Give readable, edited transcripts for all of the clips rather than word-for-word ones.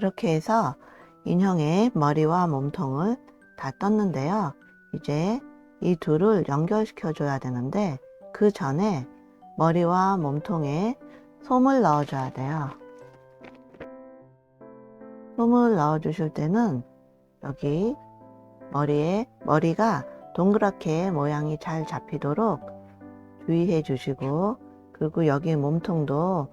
이렇게 해서 인형의 머리와 몸통을 다 떴는데요. 이제 이 둘을 연결시켜 줘야 되는데 그 전에 머리와 몸통에 솜을 넣어 줘야 돼요. 솜을 넣어 주실 때는 여기 머리가 동그랗게 모양이 잘 잡히도록 주의해 주시고, 그리고 여기 몸통도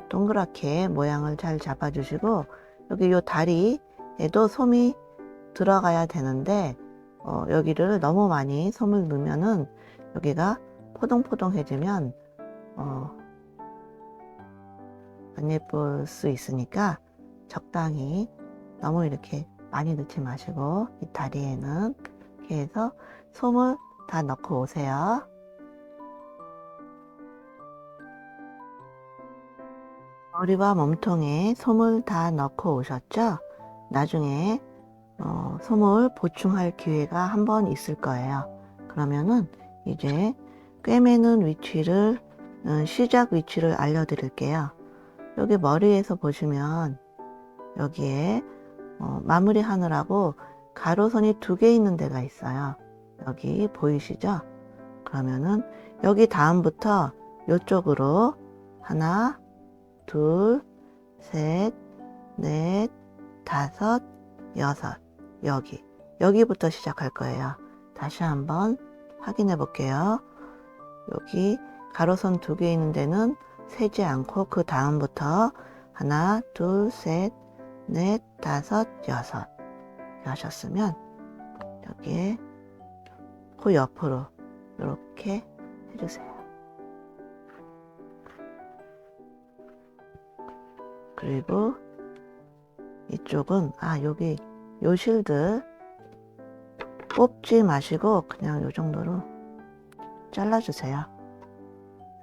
동그랗게 모양을 잘 잡아 주시고, 여기 요 다리에도 솜이 들어가야 되는데 여기를 너무 많이 솜을 넣으면은 여기가 포동포동해지면 안 예쁠 수 있으니까 적당히, 너무 이렇게 많이 넣지 마시고 이 다리에는 이렇게 해서 솜을 다 넣고 오세요. 머리와 몸통에 솜을 다 넣고 오셨죠? 나중에 솜을 보충할 기회가 한 번 있을 거예요. 그러면은 이제 꿰매는 위치를, 시작 위치를 알려드릴게요. 여기 머리에서 보시면 여기에 마무리 하느라고 가로선이 2개 있는 데가 있어요. 여기 보이시죠? 그러면은 여기 다음부터 이쪽으로 하나, 둘, 셋, 넷, 다섯, 여섯, 여기부터 시작할 거예요. 다시 한번 확인해 볼게요. 여기 가로선 2개 있는 데는 세지 않고 그 다음부터 하나, 둘, 셋, 넷, 다섯, 여섯 하셨으면 여기에 그 옆으로 이렇게 해주세요. 그리고 이쪽은 여기 요 실들 뽑지 마시고 그냥 요 정도로 잘라주세요.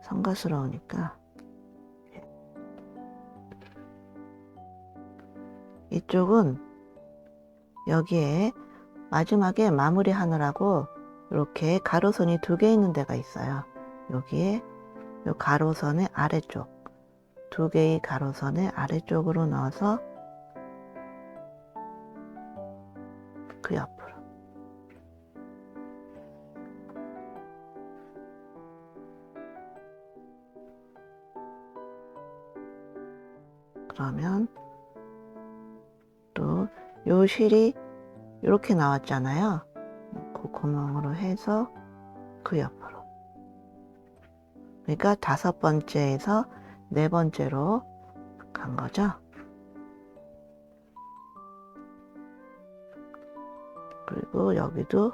성가스러우니까. 이쪽은 여기에 마지막에 마무리 하느라고 이렇게 가로선이 2개 있는 데가 있어요. 여기에 요 가로선의 아래쪽, 2개의 가로선의 아래쪽으로 넣어서 그 옆으로. 그러면 또 요 실이 이렇게 나왔잖아요. 그 구멍으로 해서 그 옆으로. 그러니까 5번째에서 4번째로 간 거죠. 그리고 여기도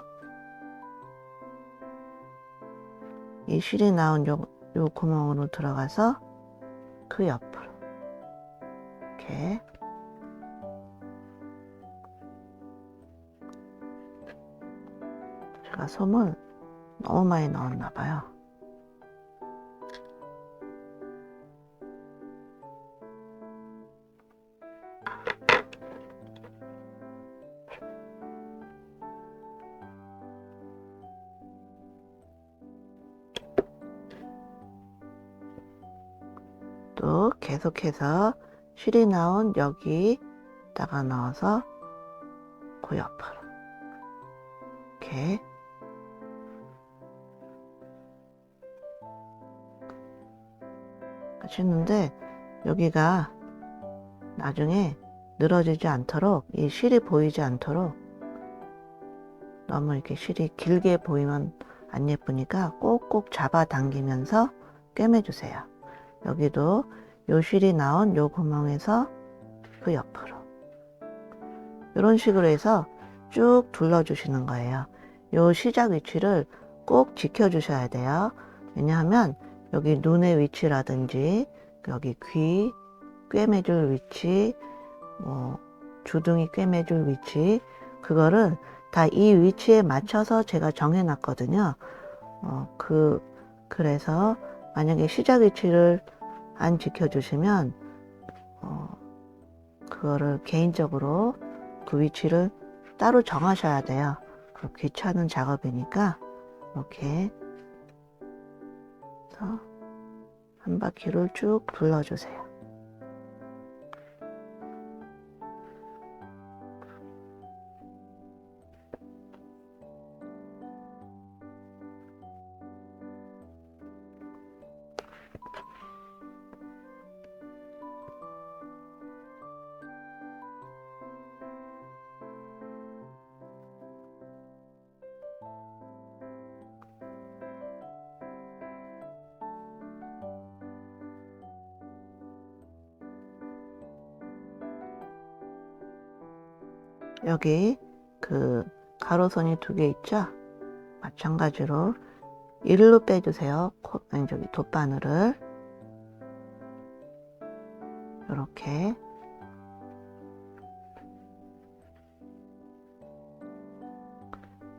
이 실이 나온 요 구멍으로 들어가서 그 옆으로 이렇게. 제가 솜을 너무 많이 넣었나 봐요. 또 계속해서 실이 나온 여기다가 넣어서 그 옆으로 이렇게. 하시는데 여기가 나중에 늘어지지 않도록, 이 실이 보이지 않도록, 너무 이렇게 실이 길게 보이면 안 예쁘니까 꼭꼭 잡아 당기면서 꿰매주세요. 여기도 요 실이 나온 요 구멍에서 그 옆으로 이런 식으로 해서 쭉 둘러주시는 거예요. 요 시작 위치를 꼭 지켜주셔야 돼요. 왜냐하면 여기 눈의 위치라든지 여기 귀 꿰매줄 위치, 주둥이 꿰매줄 위치, 그거를 다 이 위치에 맞춰서 제가 정해 놨거든요. 그래서 만약에 시작 위치를 안 지켜주시면 그거를 개인적으로 그 위치를 따로 정하셔야 돼요. 귀찮은 작업이니까 이렇게 해서 한 바퀴를 쭉 둘러주세요. 여기 그 가로선이 2개 있죠? 마찬가지로 일로 빼주세요. 저기 돗바늘을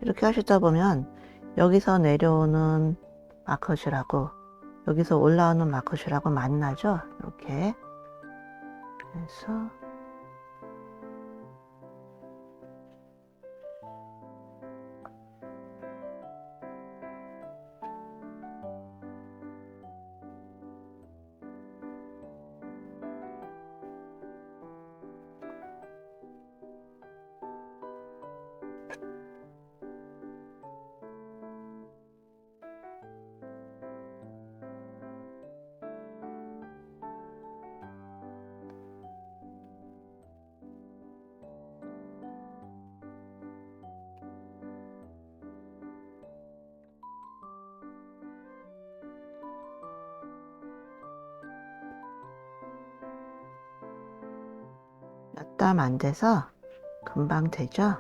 이렇게 하시다 보면 여기서 내려오는 마커시라고 여기서 올라오는 마커시라고 만나죠? 이렇게. 그래서 몇 땀 안 돼서 금방 되죠?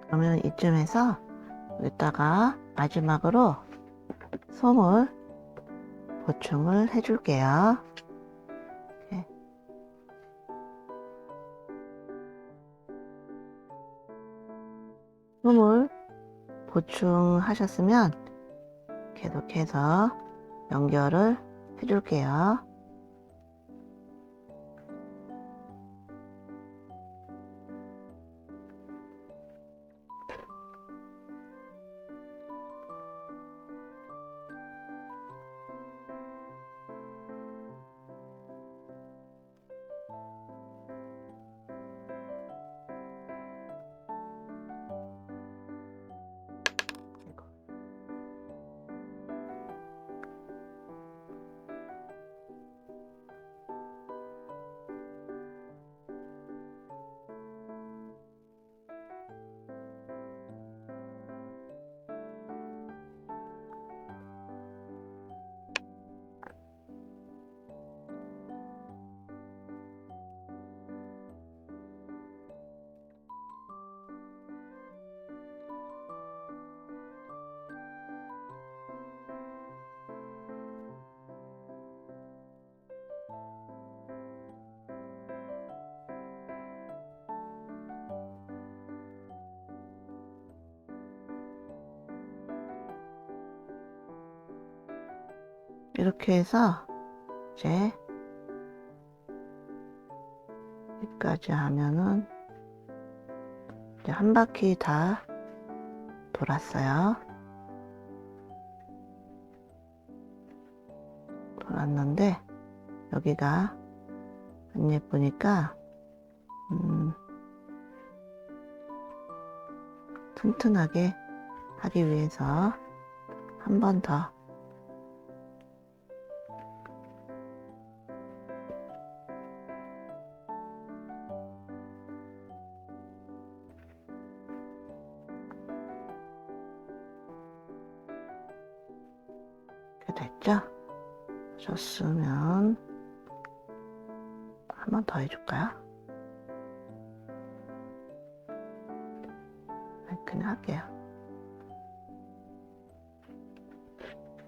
그러면 이쯤에서 여기다가 마지막으로 솜을 보충을 해줄게요. 이렇게. 솜을 보충하셨으면 계속해서 연결을 해줄게요. 이렇게 해서 이제 여기까지 하면은 이제 한 바퀴 다 돌았어요. 돌았는데 여기가 안 예쁘니까 튼튼하게 하기 위해서 한 번 더 됐죠? 하셨으면 한 번 더 해줄까요? 그냥 할게요.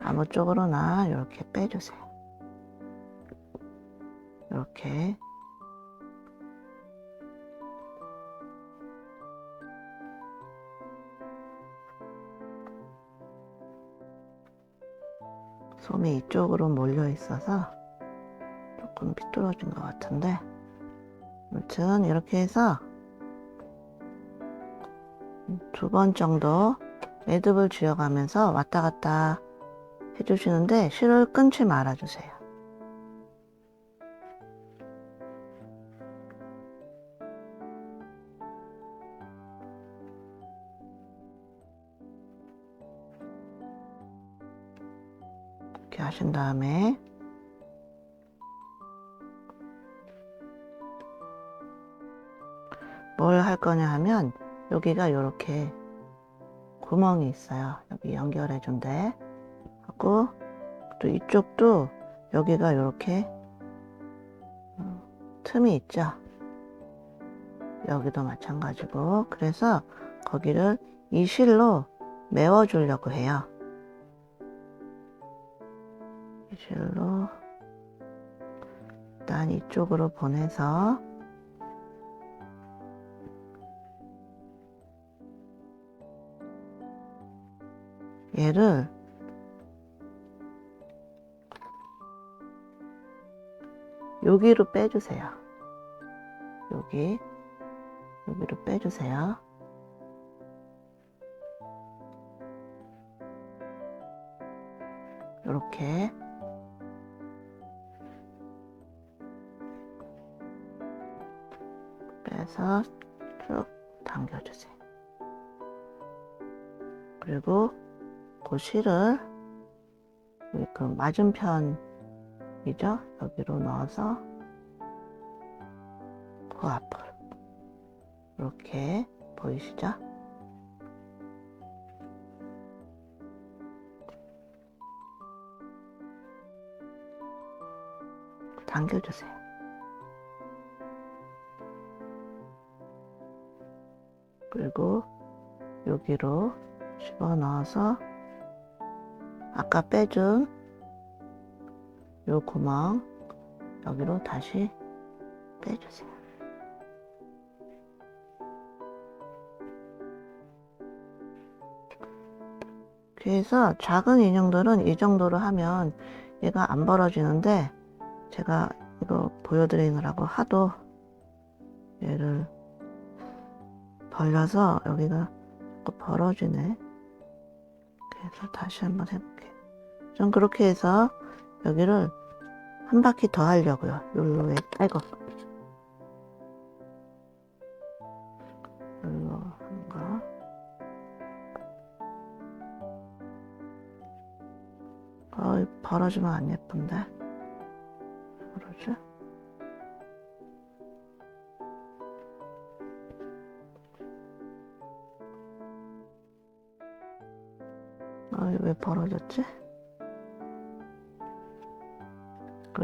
아무 쪽으로나 이렇게 빼주세요. 이렇게. 솜이 이쪽으로 몰려 있어서 조금 삐뚤어진 것 같은데, 아무튼 이렇게 해서 2번 정도 매듭을 지어가면서 왔다 갔다 해주시는데 실을 끊지 말아주세요. 이렇게 하신 다음에 뭘 할 거냐 하면 여기가 이렇게 구멍이 있어요. 여기 연결해 준대 하고, 또 이쪽도 여기가 이렇게 틈이 있죠. 여기도 마찬가지고, 그래서 거기를 이 실로 메워 주려고 해요. 이 실로 일단 이쪽으로 보내서 얘를 여기로 빼주세요. 여기로 빼주세요. 이렇게 빼서 쭉 당겨주세요. 그리고 그 실을 그 맞은편이죠? 여기로 넣어서 그 앞으로 이렇게 보이시죠? 당겨주세요. 그리고 여기로 집어넣어서 아까 빼준 요 구멍 여기로 다시 빼주세요. 그래서 작은 인형들은 이 정도로 하면 얘가 안 벌어지는데, 제가 이거 보여드리느라고 하도 얘를 벌려서 여기가 자꾸 벌어지네. 그래서 다시 한번 해볼게요. 전 그렇게 해서 여기를 한 바퀴 더 하려고요. 룰루에, 아이고, 룰루 하는 거. 벌어지면 안 예쁜데. 그러지? 왜 벌어졌지?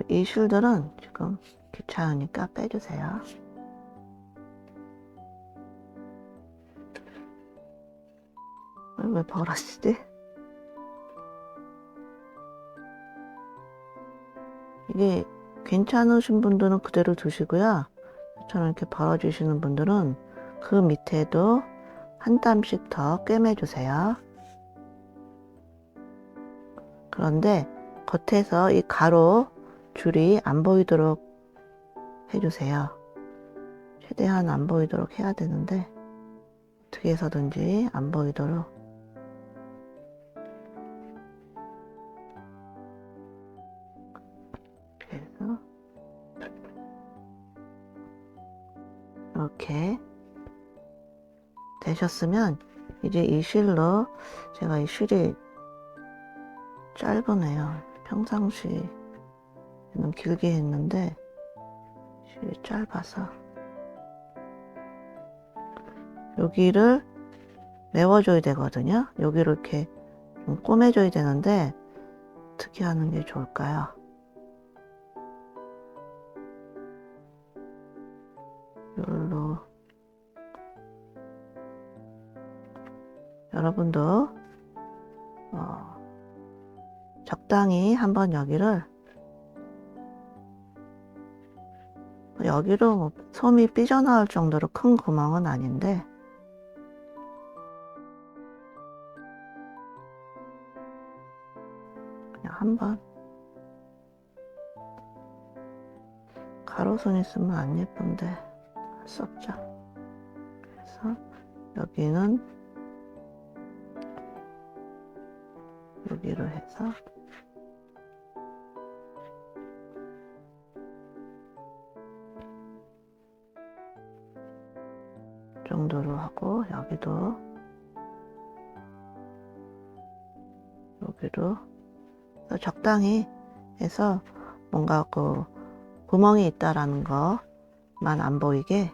이 실들은 지금 귀찮으니까 빼주세요. 왜 벌어지지? 이게 괜찮으신 분들은 그대로 두시고요. 저는 이렇게 벌어지시는 분들은 그 밑에도 한 땀씩 더 꿰매주세요. 그런데 겉에서 이 가로 줄이 안 보이도록 해주세요. 최대한 안 보이도록 해야 되는데 어떻게 해서든지 안 보이도록. 그래서 이렇게 되셨으면 이제 이 실로, 제가 이 실이 짧으네요. 평상시에는 길게 했는데 실이 짧아서 여기를 메워줘야 되거든요. 여기를 이렇게 좀 꼬매줘야 되는데 어떻게 하는 게 좋을까요? 이걸로 여러분도 적당히 한번 여기로 뭐 솜이 삐져나올 정도로 큰 구멍은 아닌데 그냥 한번 가로선 있으면 안 예쁜데 할 수 없죠. 그래서 여기는 여기로 해서 정도로 하고 여기도 여기로 적당히 해서 뭔가 그 구멍이 있다라는 것만 안 보이게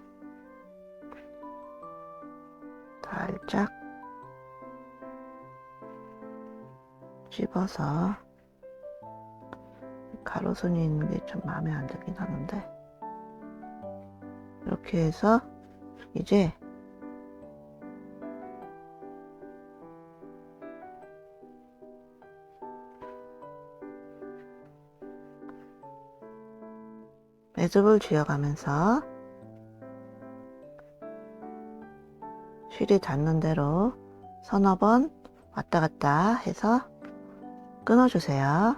살짝 찝어서 가로선이 있는 게 좀 마음에 안 들긴 하는데 이렇게 해서 이제 매듭을 지어가면서 실이 닿는 대로 서너 번 왔다 갔다 해서 끊어주세요.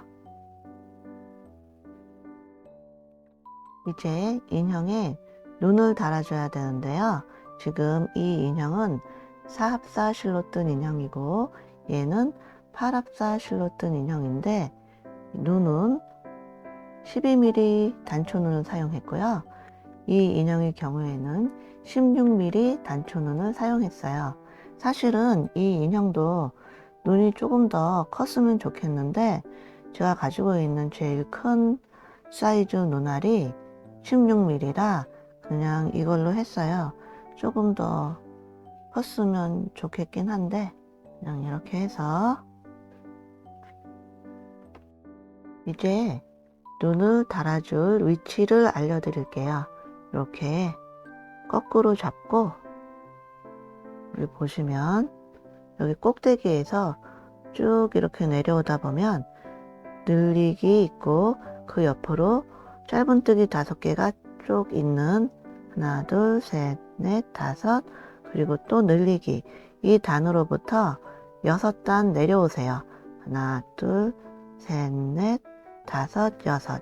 이제 인형에 눈을 달아줘야 되는데요. 지금 이 인형은 4합사 실로 뜬 인형이고 얘는 8합사 실로 뜬 인형인데 눈은 12mm 단초눈을 사용했고요. 이 인형의 경우에는 16mm 단초눈을 사용했어요. 사실은 이 인형도 눈이 조금 더 컸으면 좋겠는데 제가 가지고 있는 제일 큰 사이즈 눈알이 16mm라 그냥 이걸로 했어요. 조금 더 컸으면 좋겠긴 한데 그냥 이렇게 해서 이제 눈을 달아줄 위치를 알려드릴게요. 이렇게 거꾸로 잡고 여기 보시면 여기 꼭대기에서 쭉 이렇게 내려오다 보면 늘리기 있고 그 옆으로 짧은뜨기 5개가 쭉 있는 하나 둘 셋 넷 다섯 그리고 또 늘리기 이 단으로부터 6단 내려오세요. 하나 둘 셋 넷 다섯 여섯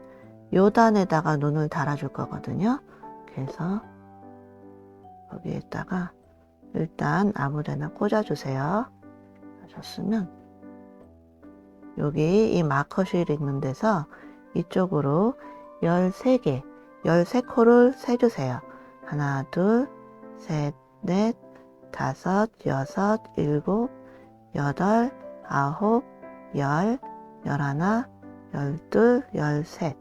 요 단에다가 눈을 달아줄 거거든요. 그래서 여기에다가 일단 아무데나 꽂아주세요. 하셨으면 여기 이 마커실 있는 데서 이쪽으로 13개 13코를 세주세요. 하나 둘 셋 넷 다섯 여섯 일곱 여덟 아홉 열 열하나 열둘 열셋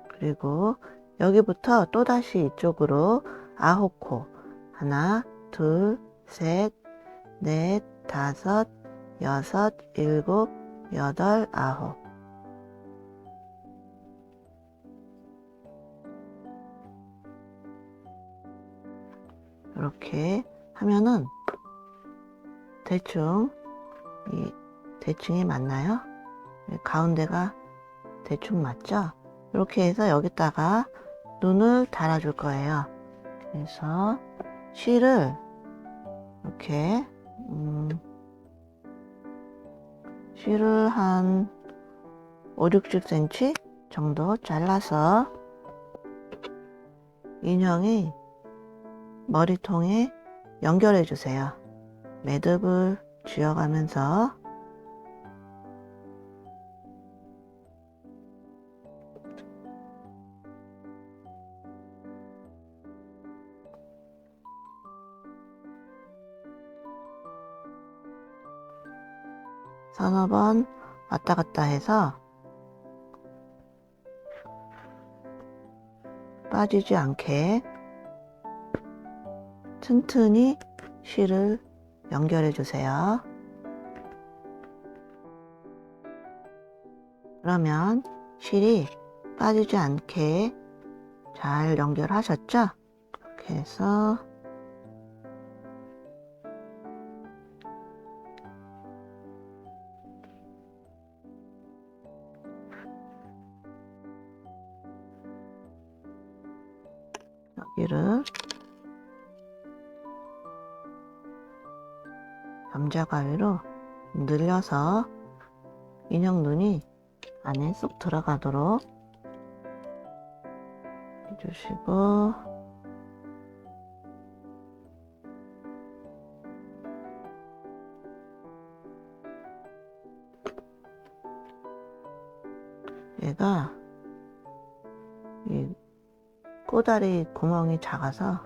그리고 여기부터 또다시 이쪽으로 9코 하나 둘 셋 넷 다섯 여섯 일곱 여덟 아홉 이렇게 하면은 대충이 맞나요? 가운데가 대충 맞죠? 이렇게 해서 여기다가 눈을 달아줄 거예요. 그래서 실을 이렇게 실을 한 5-60cm 정도 잘라서 인형이 머리통에 연결해 주세요. 매듭을 쥐어가면서 서너 번 왔다 갔다 해서 빠지지 않게 튼튼히 실을 연결해 주세요. 그러면 실이 빠지지 않게 잘 연결하셨죠? 이렇게 해서 여기를 점자가위로 늘려서 인형 눈이 안에 쏙 들어가도록 해주시고, 얘가 이 꼬다리 구멍이 작아서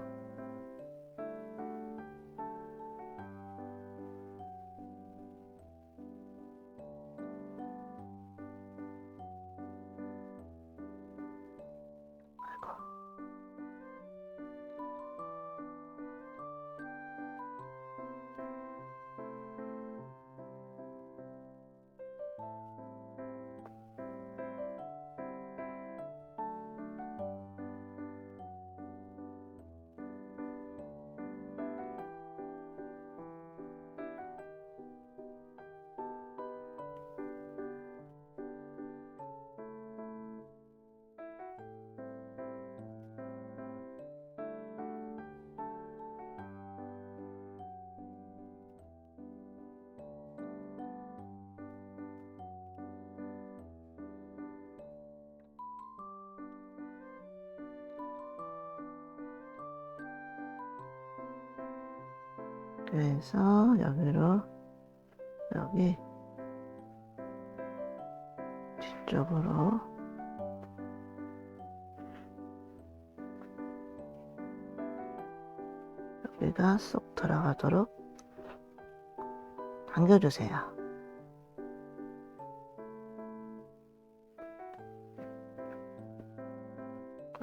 그래서 여기로 여기 뒤쪽으로 여기가 쏙 들어가도록 당겨주세요.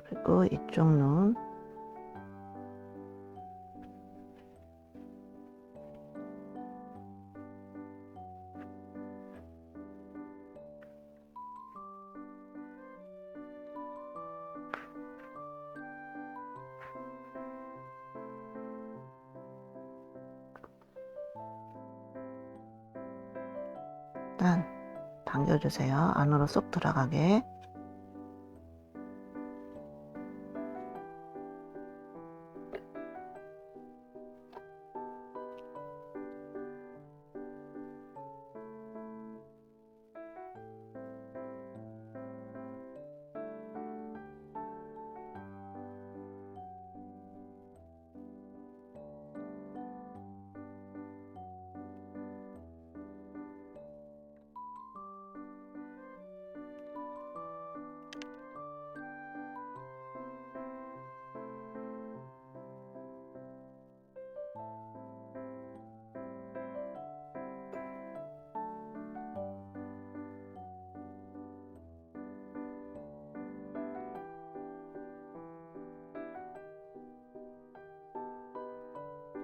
그리고 이쪽 눈 일단 당겨주세요. 안으로 쏙 들어가게.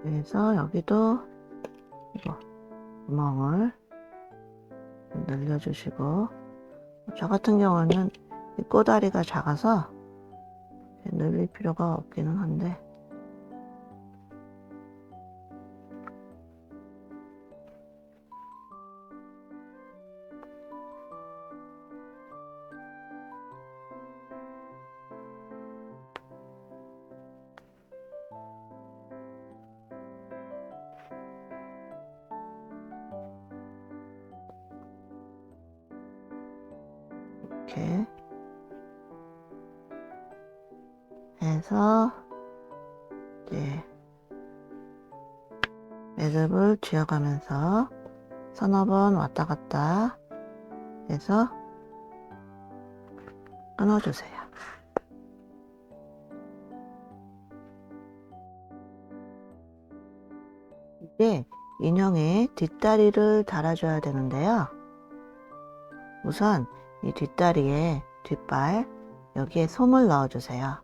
그래서 여기도 이거 구멍을 늘려주시고, 저 같은 경우는 이 꼬다리가 작아서 늘릴 필요가 없기는 한데, 이렇게 해서 이제 매듭을 쥐어가면서 서너 번 왔다 갔다 해서 끊어주세요. 이제 인형의 뒷다리를 달아줘야 되는데요. 우선 이 뒷다리에 뒷발 여기에 솜을 넣어주세요.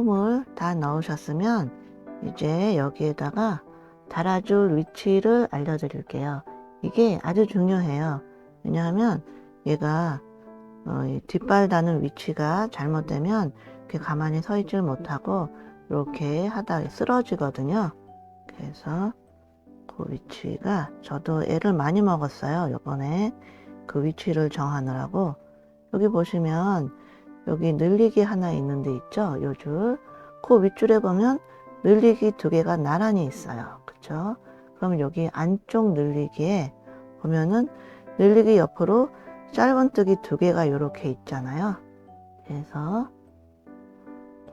폼을 다 넣으셨으면 이제 여기에다가 달아줄 위치를 알려드릴게요. 이게 아주 중요해요. 왜냐하면 얘가 이 뒷발 다는 위치가 잘못되면 이렇게 가만히 서 있질 못하고 이렇게 하다 쓰러지거든요. 그래서 그 위치가 저도 애를 많이 먹었어요. 요번에 그 위치를 정하느라고. 여기 보시면 여기 늘리기 하나 있는 데 있죠? 요 줄. 그 윗줄에 보면 늘리기 2개가 나란히 있어요. 그쵸? 그럼 여기 안쪽 늘리기에 보면은 늘리기 옆으로 짧은뜨기 2개가 이렇게 있잖아요. 그래서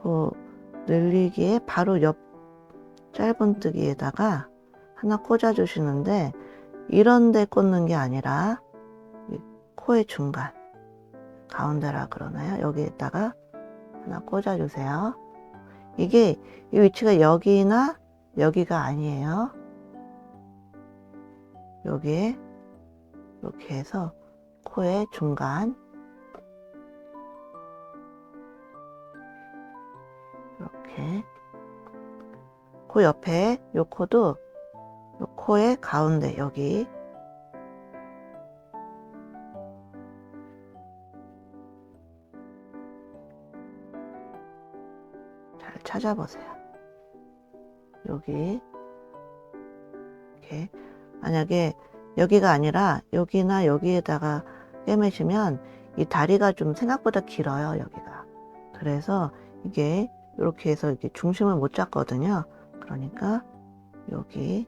그 늘리기에 바로 옆 짧은뜨기에다가 하나 꽂아 주시는데 이런 데 꽂는 게 아니라 코의 중간 가운데라 그러나요? 여기에다가 하나 꽂아 주세요. 이게 이 위치가 여기나 여기가 아니에요. 여기에 이렇게 해서 코의 중간 이렇게 그 옆에 요 코도 요 코의 가운데 여기 잘 찾아보세요. 여기 이렇게 만약에 여기가 아니라 여기나 여기에다가 꿰매시면 이 다리가 좀 생각보다 길어요. 여기가. 그래서 이게 이렇게 해서 이렇게 중심을 못 잡거든요. 그러니까 여기에요.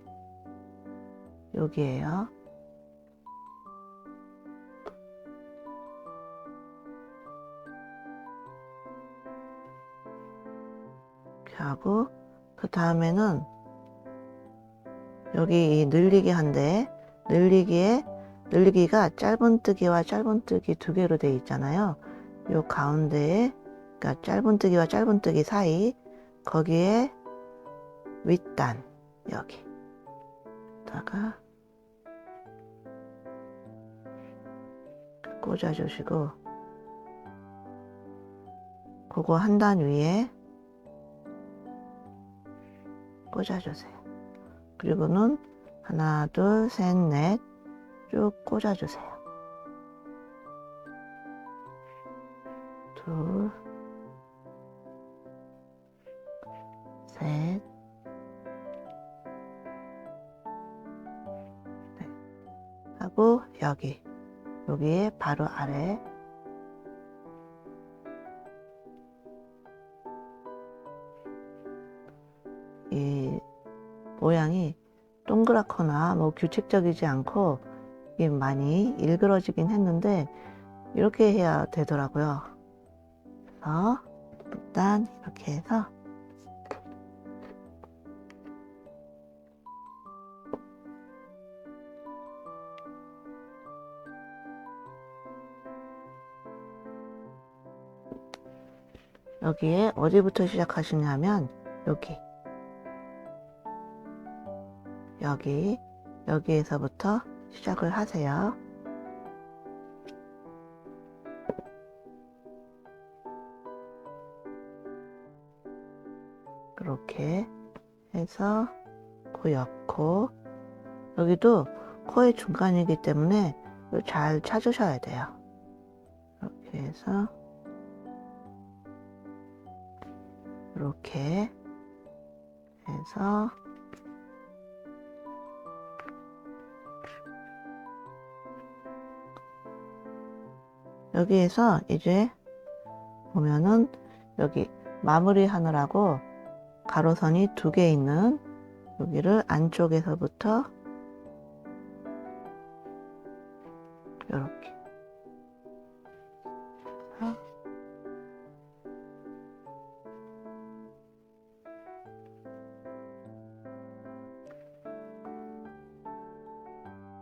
이렇게 하고 그 다음에는 여기 이 늘리기 한데 늘리기가 짧은뜨기와 짧은뜨기 2개로 되어 있잖아요. 요 가운데에 그러니까 짧은뜨기와 짧은뜨기 사이 거기에 윗단 여기다가 꽂아 주시고 그거 한 단 위에 꽂아 주세요. 그리고는 하나, 둘, 셋, 넷 쭉 꽂아 주세요. 둘, 셋, 넷 하고 여기에 바로 아래 이 모양이 동그랗거나 뭐 규칙적이지 않고 이게 많이 일그러지긴 했는데 이렇게 해야 되더라고요. 그래서 일단 이렇게 해서 여기에 어디부터 시작하시냐면 여기에서부터 시작을 하세요. 이렇게 해서 그 옆코 여기도 코의 중간이기 때문에 잘 찾으셔야 돼요. 이렇게 해서 이렇게 해서 여기에서 이제 보면은 여기 마무리 하느라고 가로선이 2개 있는 여기를 안쪽에서부터 이렇게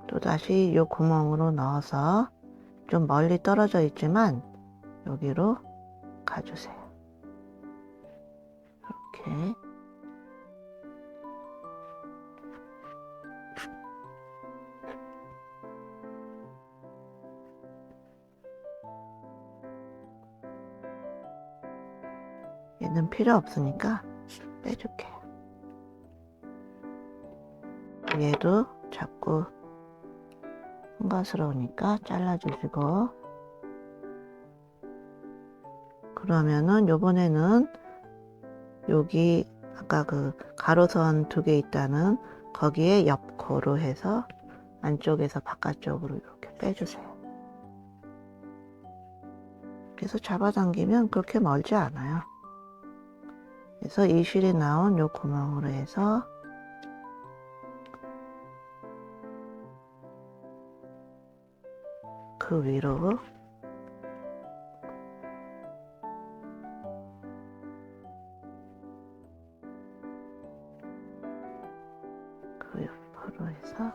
또다시 이 구멍으로 넣어서 좀 멀리 떨어져 있지만 여기로 가주세요. 이렇게 얘는 필요 없으니까 빼줄게. 얘도 자꾸 헝가스러우니까 잘라주시고, 그러면은 요번에는 여기 아까 그 가로선 2개 있다는 거기에 옆코로 해서 안쪽에서 바깥쪽으로 이렇게 빼주세요. 그래서 잡아당기면 그렇게 멀지 않아요. 그래서 이 실이 나온 요 구멍으로 해서 그 위로 그 옆으로 해서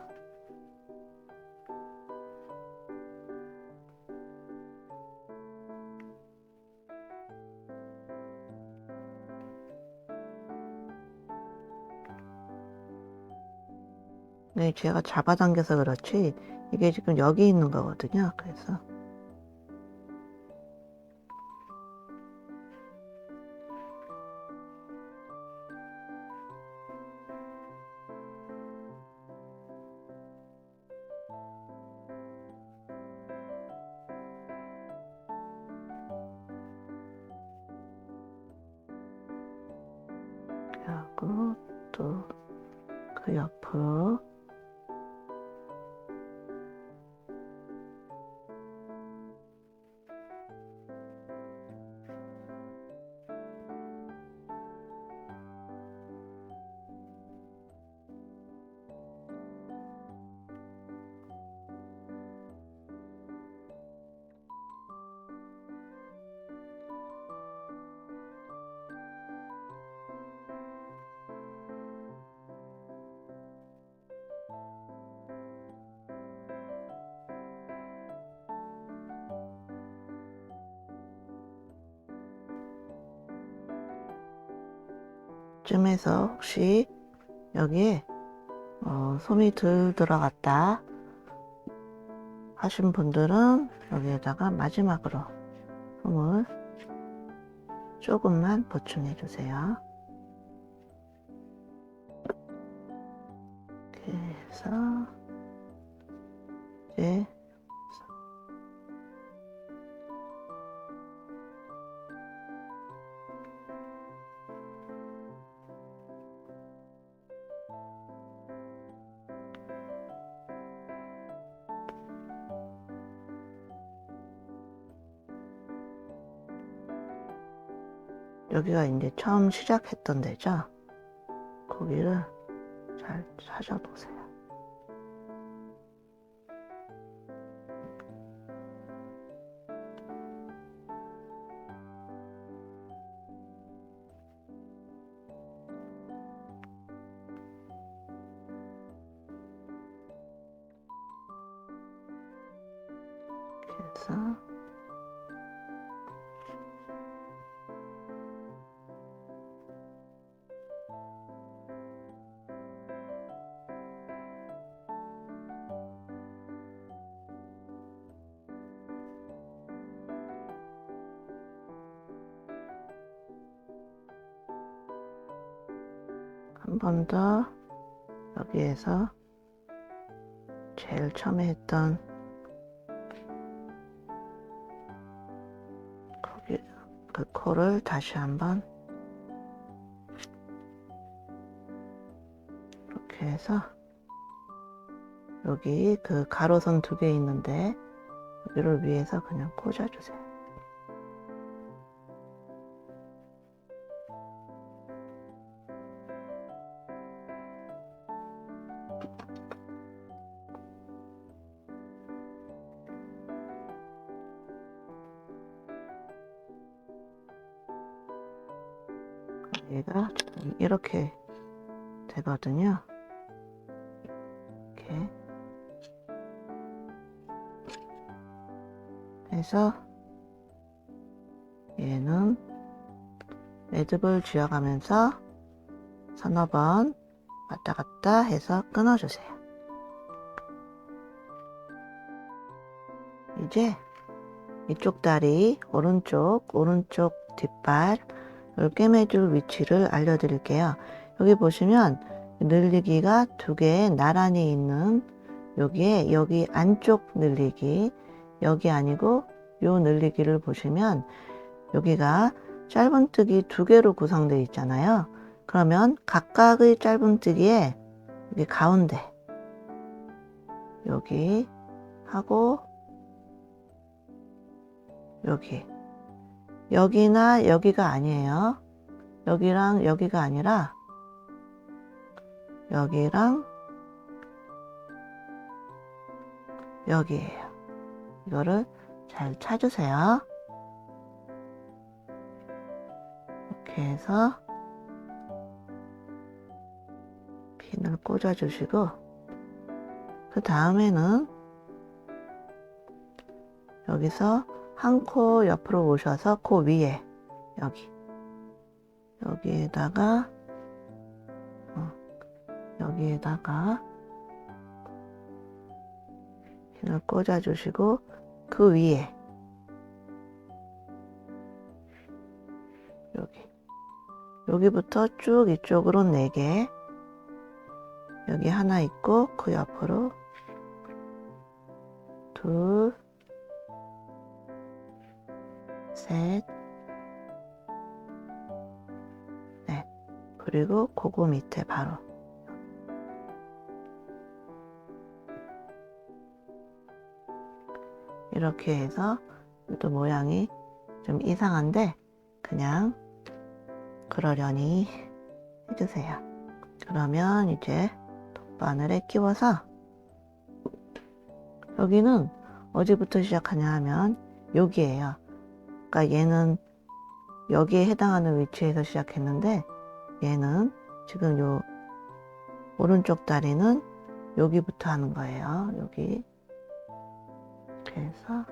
네, 제가 잡아당겨서 그렇지 이게 지금 여기 있는 거거든요. 그래서 하고 또 그 옆으로 쯤에서 혹시 여기에 솜이 덜 들어갔다 하신 분들은 여기에다가 마지막으로 솜을 조금만 보충해 주세요. 이렇게 해서 이제 여기가 이제 처음 시작했던 데죠. 거기를 잘 찾아보세요. 그래서 한 번 더 여기에서 제일 처음에 했던 거기 그 코를 다시 한번 이렇게 해서 여기 그 가로선 2개 있는데 여기를 위에서 그냥 꽂아주세요. 얘가 이렇게 되거든요. 이렇게 해서 얘는 매듭을 지어가면서 서너 번 왔다 갔다 해서 끊어주세요. 이제 이쪽 다리 오른쪽 뒷발 꿰매줄 위치를 알려드릴게요. 여기 보시면 늘리기가 두 개 나란히 있는 여기에 여기 안쪽 늘리기, 여기 아니고 요 늘리기를 보시면 여기가 짧은뜨기 두 개로 구성되어 있잖아요. 그러면 각각의 짧은뜨기에 여기 가운데 여기 하고 여기나 여기가 아니에요. 여기랑 여기가 아니라 여기랑 여기에요. 이거를 잘 찾으세요. 이렇게 해서 핀을 꽂아 주시고, 그 다음에는 여기서 한 코 옆으로 오셔서 코 위에 여기에다가 핀을 꽂아 주시고, 그 위에 여기부터 쭉 이쪽으로 4개, 여기 하나 있고 그 옆으로 둘, 셋, 넷, 그리고 그거 밑에 바로 이렇게 해서, 또 모양이 좀 이상한데 그냥 그러려니 해주세요. 그러면 이제 돗바늘에 끼워서, 여기는 어디부터 시작하냐 하면 여기에요. 그러니까 얘는 여기에 해당하는 위치에서 시작했는데, 얘는 지금 요 오른쪽 다리는 여기부터 하는 거예요. 여기. 그래서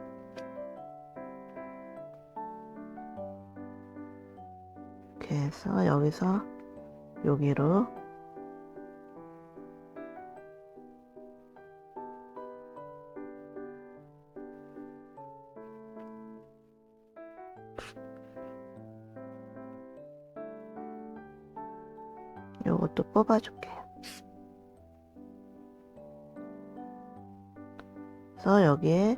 이렇게 해서 여기서 여기로 요것도 뽑아줄게요. 그래서 여기에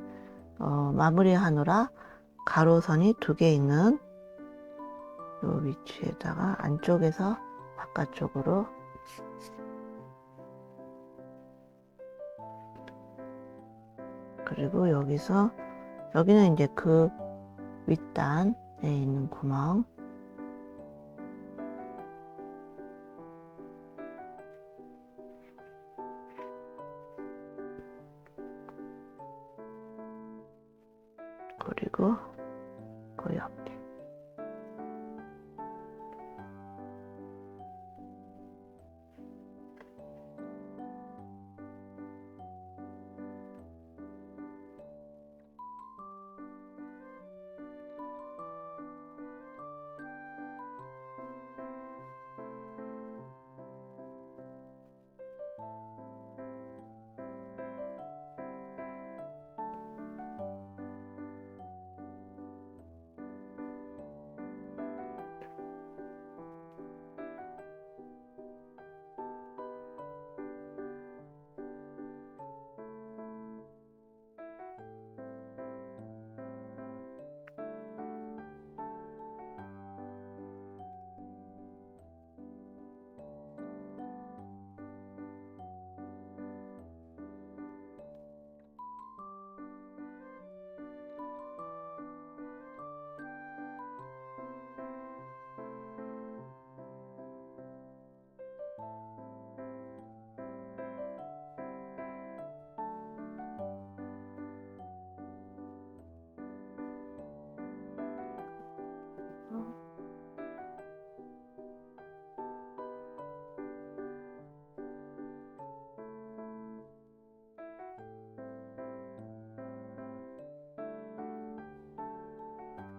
마무리하느라 가로선이 2개 있는 요 위치에다가 안쪽에서 바깥쪽으로 그리고 여기는 이제 그 윗단에 있는 구멍, 그리고 그 옆.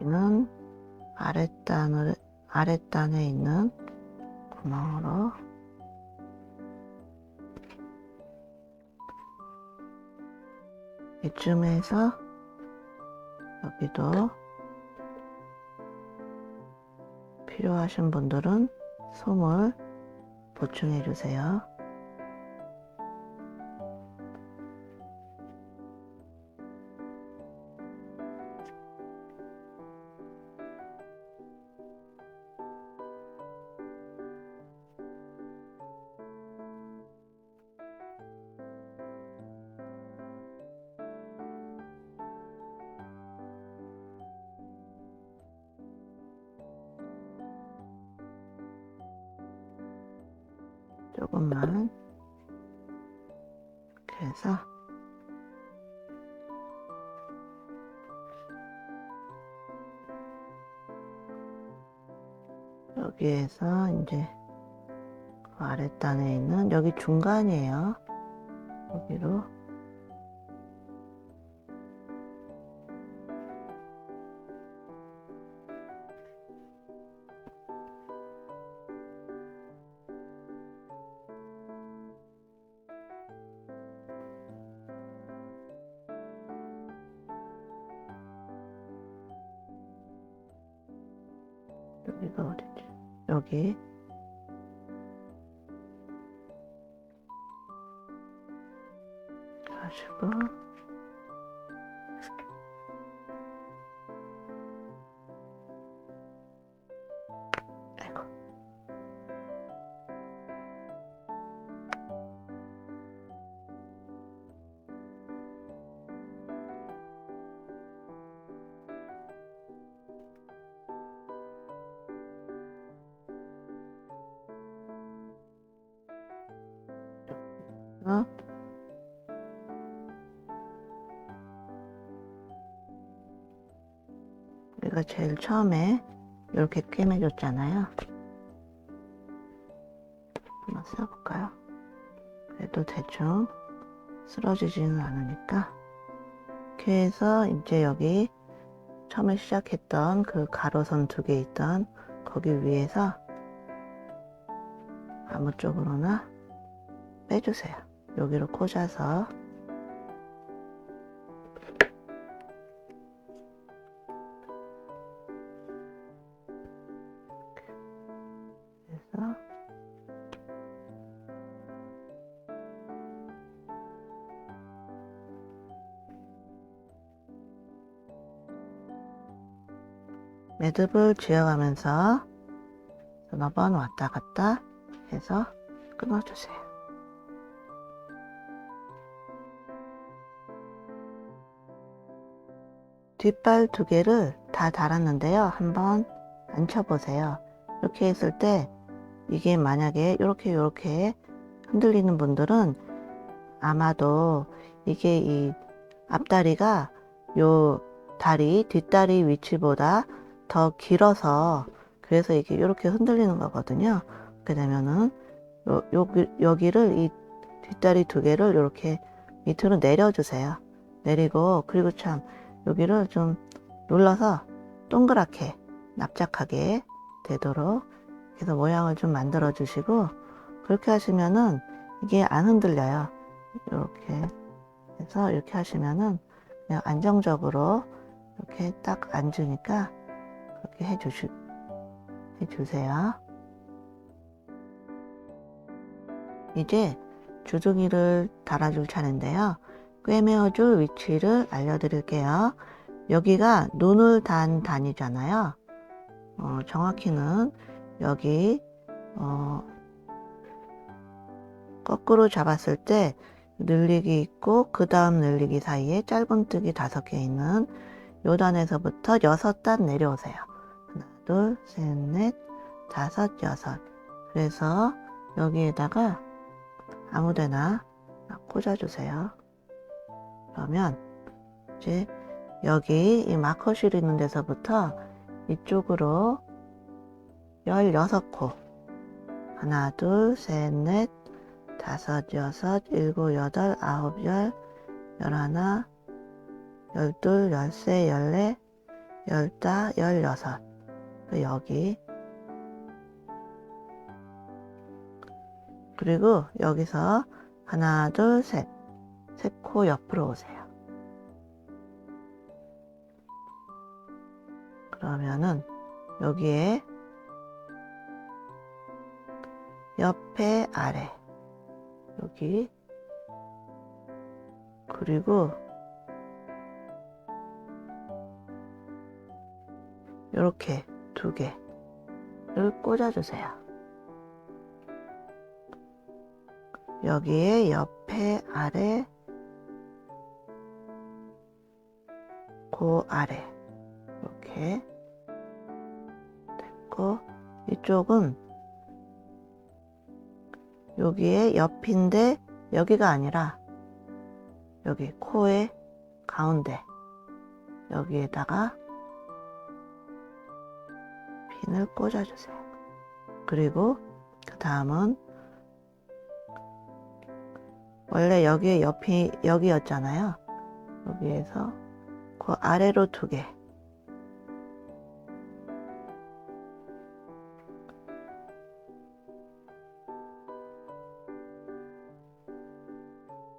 여기는 아랫단에 있는 구멍으로 이쯤에서 여기도 필요하신 분들은 솜을 보충해 주세요. 조금만 이렇게 해서 여기에서 이제 그 아랫단에 있는 여기 중간이에요. 여기로 여기가 어디지? 여기 하시고 아이고 어? 우리가 제일 처음에 이렇게 꿰매줬잖아요. 한번 써볼까요? 그래도 대충 쓰러지지는 않으니까 이렇게 해서 이제 여기 처음에 시작했던 그 가로선 2개 있던 거기 위에서 아무 쪽으로나 빼주세요. 여기로 꽂아서 그래서 매듭을 지어가면서 서너 번 왔다 갔다 해서 끊어주세요. 뒷발 2개를 다 달았는데요. 한번 앉혀보세요. 이렇게 했을 때 이게 만약에 이렇게 흔들리는 분들은 아마도 이게 이 앞다리가 요 다리 뒷다리 위치보다 더 길어서 그래서 이게 이렇게 흔들리는 거거든요. 그렇게 되면은 여기를 이 뒷다리 2개를 이렇게 밑으로 내려주세요. 내리고 그리고 참 여기를 좀 눌러서 동그랗게 납작하게 되도록 해서 모양을 좀 만들어 주시고 그렇게 하시면은 이게 안 흔들려요. 이렇게 해서 이렇게 하시면은 그냥 안정적으로 이렇게 딱 앉으니까 그렇게 해주세요. 이제 주둥이를 달아줄 차례인데요. 꿰매어줄 위치를 알려드릴게요. 여기가 눈을 단 단이잖아요. 정확히는 여기 거꾸로 잡았을 때 늘리기 있고 그 다음 늘리기 사이에 짧은뜨기 5개 있는 요 단에서부터 6단 내려오세요. 하나, 둘, 셋, 넷, 5, 6. 그래서 여기에다가 아무데나 꽂아주세요. 그러면 이제 여기 이 마커실 있는 데서부터 이쪽으로 16코 하나, 둘, 셋, 넷, 5, 6, 7, 8, 9, 10, 11, 12, 13, 14, 15, 16 여기 그리고 여기서 하나, 둘, 셋 3코 옆으로 오세요. 그러면은 여기에 옆에 아래 여기 그리고 이렇게 2개를 꽂아주세요. 여기에 옆에 아래 그 아래 이렇게 됐고 이쪽은 여기에 옆인데 여기가 아니라 여기 코의 가운데 여기에다가 핀을 꽂아주세요. 그리고 그 다음은 원래 여기에 옆이 여기였잖아요. 여기에서 그 아래로 2개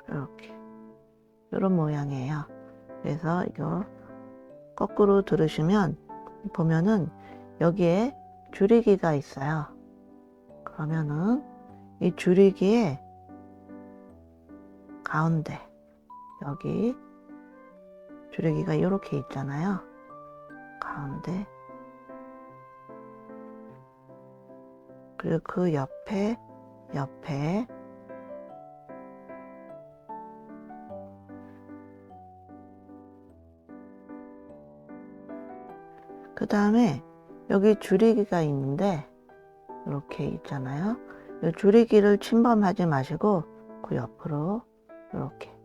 이렇게 이런 모양이에요. 그래서 이거 거꾸로 들으시면 보면은 여기에 줄이기가 있어요. 그러면은 이 줄이기에 가운데 여기 줄이기가 이렇게 있잖아요. 가운데 그리고 그 옆에 그 다음에 여기 줄이기가 있는데 이렇게 있잖아요. 이 줄이기를 침범하지 마시고 그 옆으로 이렇게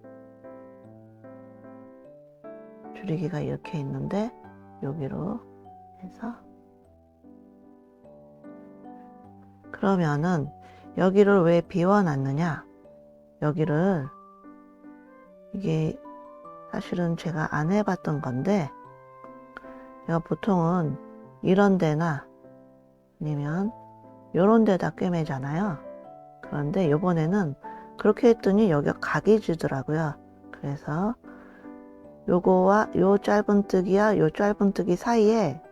줄이기가 이렇게 있는데 여기로 해서 그러면은 여기를 왜 비워놨느냐, 여기를 이게 사실은 제가 안 해봤던 건데 제가 보통은 이런 데나 아니면 요런 데다 꿰매잖아요. 그런데 요번에는 그렇게 했더니 여기가 각이 지더라고요. 그래서 요거와 요 짧은뜨기와 요 짧은뜨기 사이에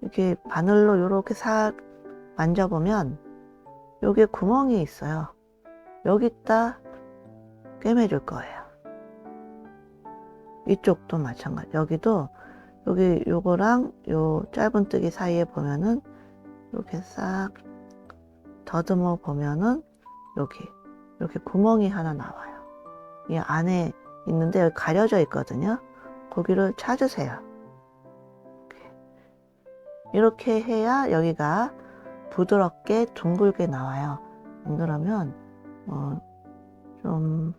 이렇게 바늘로 요렇게 싹 만져보면 여기에 구멍이 있어요. 여기다 꿰매줄 거예요. 이쪽도 마찬가지. 여기도 여기 요거랑 요 짧은뜨기 사이에 보면은 이렇게 싹 더듬어 보면은 여기 이렇게 구멍이 하나 나와요. 이 안에 있는데 여기 가려져 있거든요. 거기를 찾으세요. 이렇게 해야 여기가 부드럽게 둥글게 나와요. 안 그러면 좀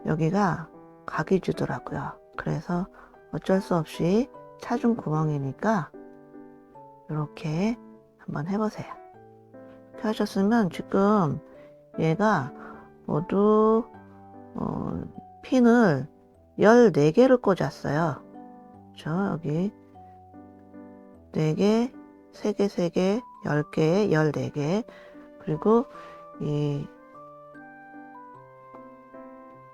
여기가 각이 주더라고요. 그래서 어쩔 수 없이 찾은 구멍이니까 이렇게 한번 해보세요. 이렇게 하셨으면 지금 얘가 모두 핀을 14개를 꽂았어요. 그렇죠? 여기 4개, 3개, 3개, 10개, 14개. 그리고 이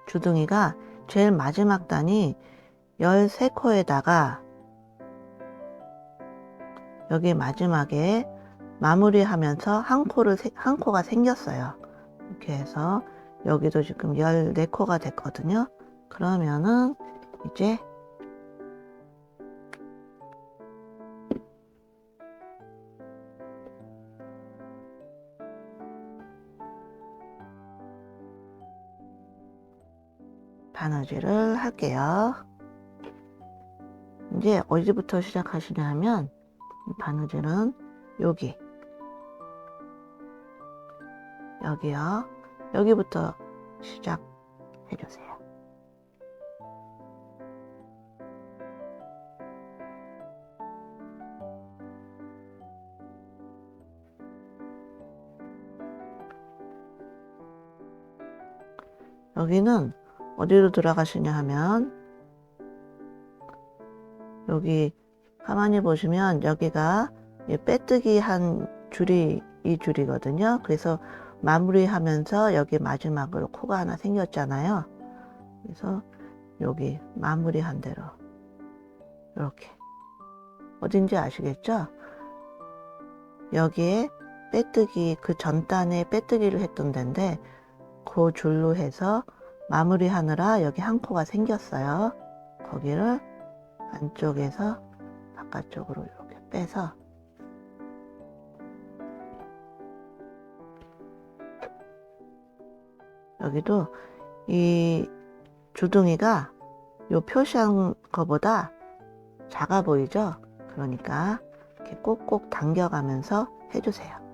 주둥이가 제일 마지막 단이 13코에다가 여기 마지막에 마무리하면서 한 코가 생겼어요. 이렇게 해서 여기도 지금 14코가 됐거든요. 그러면은 이제 바느질을 할게요. 이제 어디부터 시작하시냐 하면 바느질은 여기요. 여기부터 시작해 주세요. 여기는 어디로 들어가시냐 하면 여기 가만히 보시면 여기가 빼뜨기 한 줄이 이 줄이거든요. 그래서 마무리하면서 여기 마지막으로 코가 하나 생겼잖아요. 그래서 여기 마무리한 대로 이렇게 어딘지 아시겠죠? 여기에 빼뜨기, 그 전 단에 빼뜨기를 했던 데인데 그 줄로 해서 마무리하느라 여기 한 코가 생겼어요. 거기를 안쪽에서 바깥쪽으로 이렇게 빼서 여기도 이 주둥이가 요 표시한 거보다 작아 보이죠? 그러니까 이렇게 꼭꼭 당겨가면서 해주세요.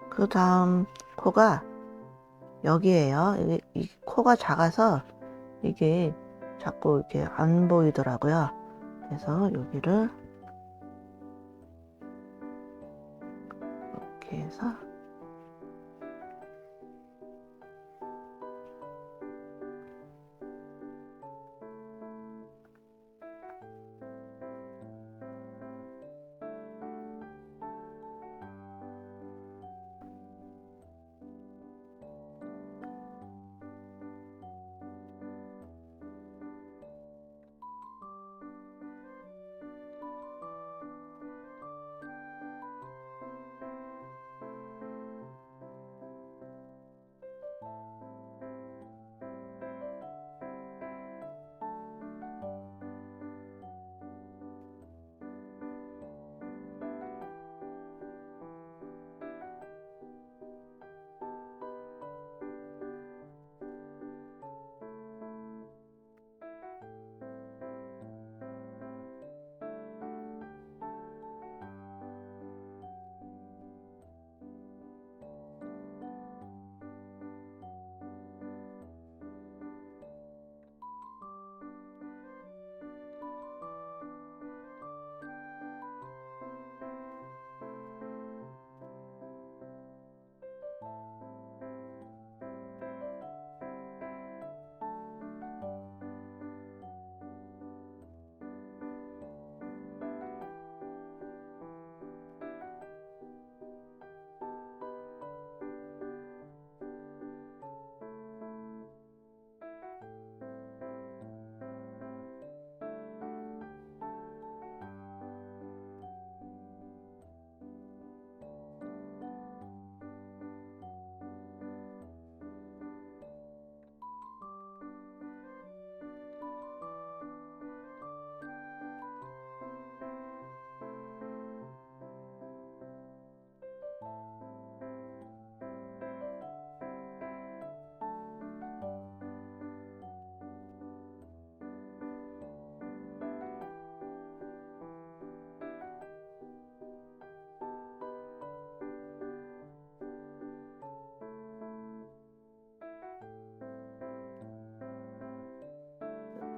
그 다음 코가 여기에요. 이 코가 작아서 이게 자꾸 이렇게 안 보이더라고요. 그래서 여기를 이렇게 해서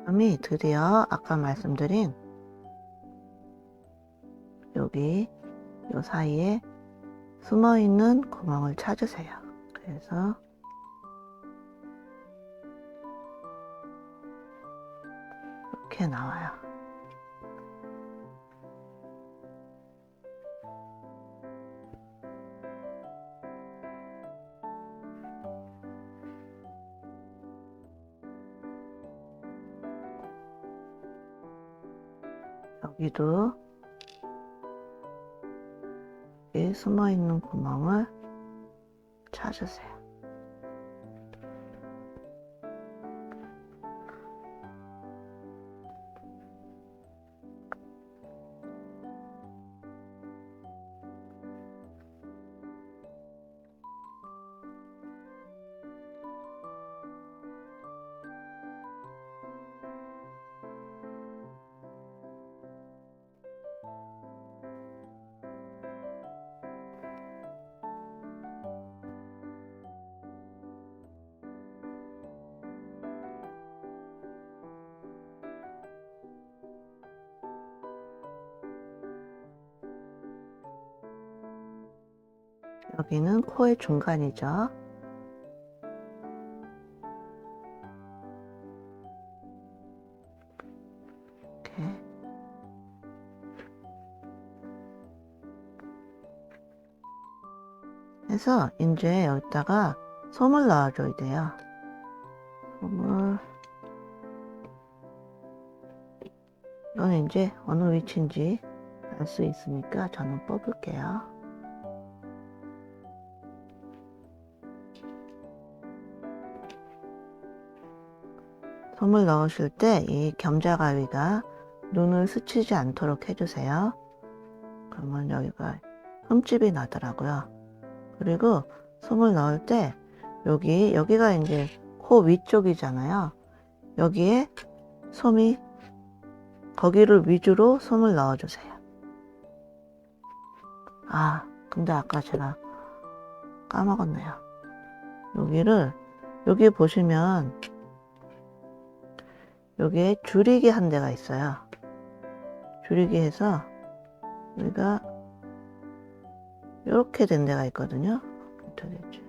다음이 드디어 아까 말씀드린 여기 요 사이에 숨어있는 구멍을 찾으세요. 그래서 이렇게 나와요. 여기도 이 숨어있는 구멍을 찾으세요. 여기는 코의 중간이죠. 이렇게. 해서 이제 여기다가 솜을 넣어줘야 돼요. 솜을. 이건 이제 어느 위치인지 알 수 있으니까 저는 뽑을게요. 솜을 넣으실 때 이 겸자가위가 눈을 스치지 않도록 해주세요. 그러면 여기가 흠집이 나더라고요. 그리고 솜을 넣을 때 여기가 이제 코 위쪽이잖아요. 여기에 솜이 거기를 위주로 솜을 넣어주세요. 아, 근데 아까 제가 까먹었네요. 여기 보시면 여기에 줄이기 한 대가 있어요. 줄이기 해서 여기가 이렇게 된 데가 있거든요. 어떻게 됐지?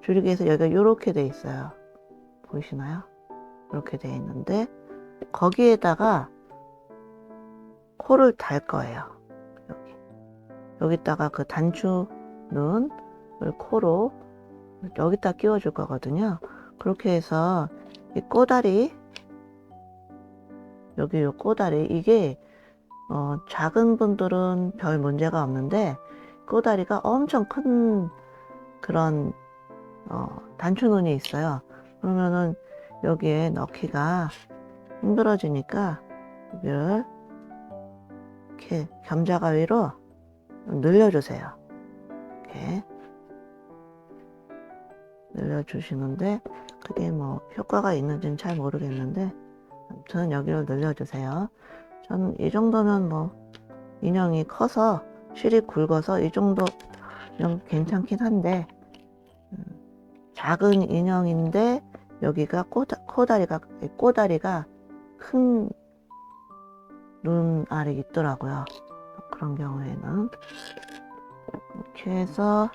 줄이기 해서 여기가 이렇게 돼 있어요. 보이시나요? 이렇게 돼 있는데 거기에다가 코를 달 거예요. 여기다가 그 단추 눈을 코로 여기다 끼워줄 거거든요. 그렇게 해서 이 꼬다리, 여기 요 꼬다리, 이게 작은 분들은 별 문제가 없는데 꼬다리가 엄청 큰 그런 단추 눈이 있어요. 그러면은 여기에 넣기가 힘들어지니까 여기를 이렇게 겸자가위로 늘려주세요. 이렇게 늘려주시는데 그게 뭐 효과가 있는지는 잘 모르겠는데 아무튼 여기를 늘려주세요. 저는 이 정도면 뭐 인형이 커서 실이 굵어서 이 정도면 괜찮긴 한데 작은 인형인데 여기가 꼬다리가 큰 눈알이 있더라고요. 그런 경우에는 이렇게 해서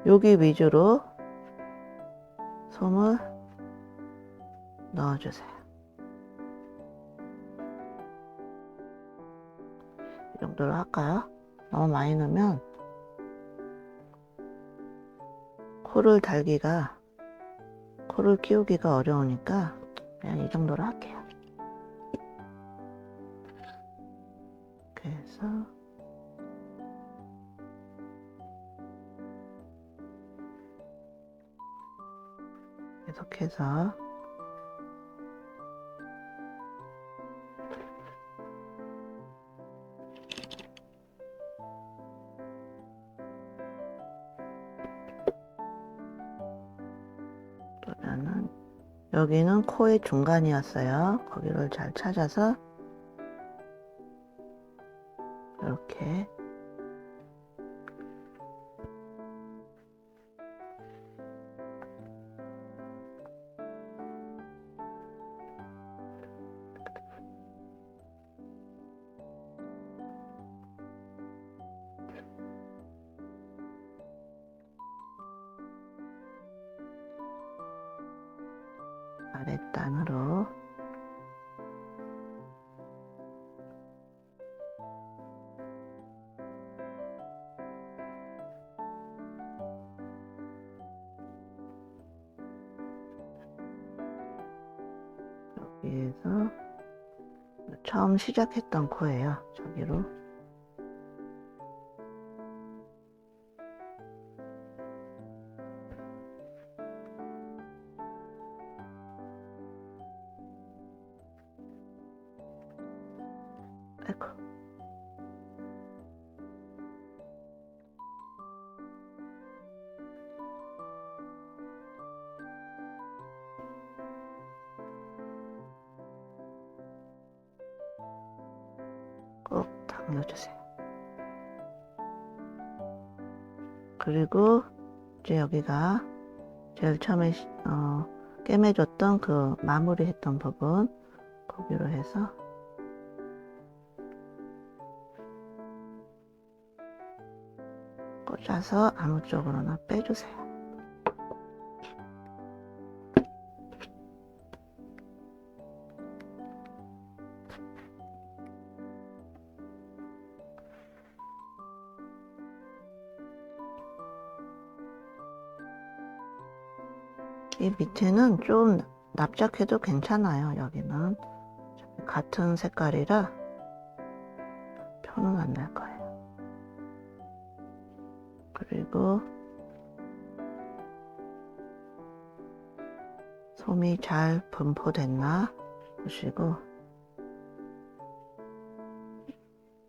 여기 위주로 솜을 넣어주세요. 이 정도로 할까요? 너무 많이 넣으면 코를 끼우기가 어려우니까 그냥 이 정도로 할게요. 이렇게 해서 계속해서 그러면은 여기는 코의 중간이었어요. 거기를 잘 찾아서 이렇게 아랫단으로 여기에서 처음 시작했던 코예요. 저기로 아이고 꼭 당겨주세요. 그리고 이제 여기가 제일 처음에 꿰매줬던 그 마무리했던 부분 거기로 해서 꽂아서 아무 쪽으로나 빼주세요. 이 밑에는 좀 납작해도 괜찮아요. 여기는 같은 색깔이라 표는 안 날 거예요. 그리고 솜이 잘 분포됐나 보시고,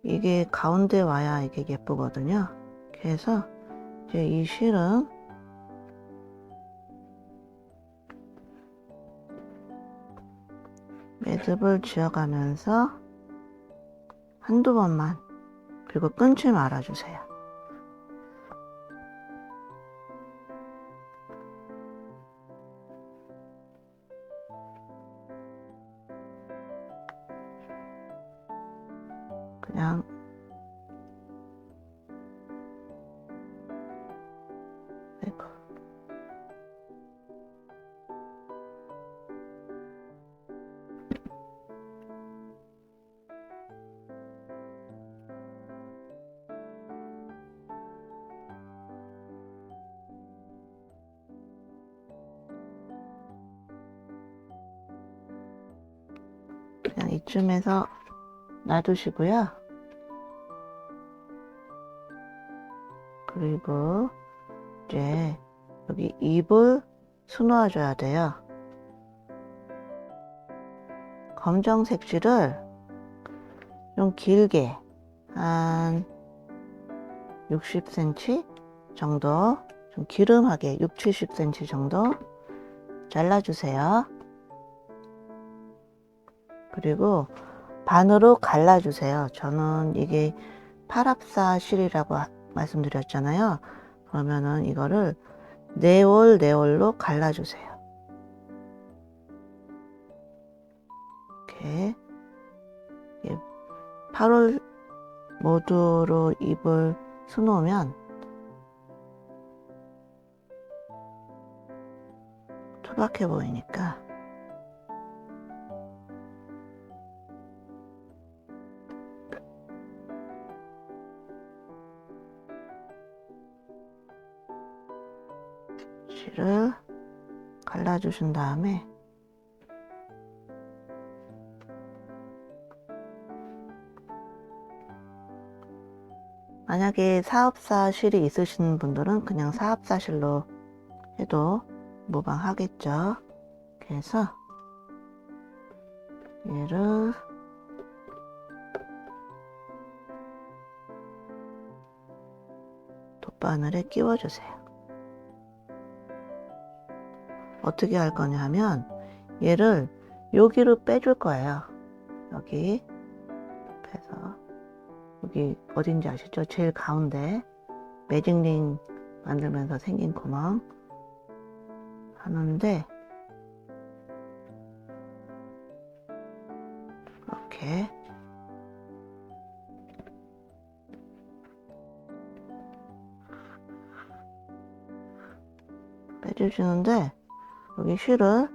이게 가운데 와야 이게 예쁘거든요. 그래서 이제 이 실은 매듭을 지어가면서 한두 번만, 그리고 끊지 말아주세요. 그냥 아이고. 그냥 이쯤에서 놔두시고요. 그리고 이제 여기 입을 수놓아 줘야 돼요. 검정색 실을 좀 길게 한 60cm 정도, 좀 기름하게 60-70cm 정도 잘라주세요. 그리고 반으로 갈라주세요. 저는 이게 8합사 실이라고 말씀드렸잖아요. 그러면은 이거를 4올 4올로 갈라주세요. 이렇게 8올 모두로 입을 수놓으면 투박해 보이니까 실을 갈라주신 다음에 만약에 4합사 실이 있으신 분들은 그냥 4합사 실로 해도 무방하겠죠. 그래서 얘를 돗바늘에 끼워주세요. 어떻게 할 거냐 하면 얘를 여기로 빼줄 거예요. 여기 빼서 여기 어딘지 아시죠? 제일 가운데 매직링 만들면서 생긴 구멍 하는데 이렇게 빼주시는데 여기 실을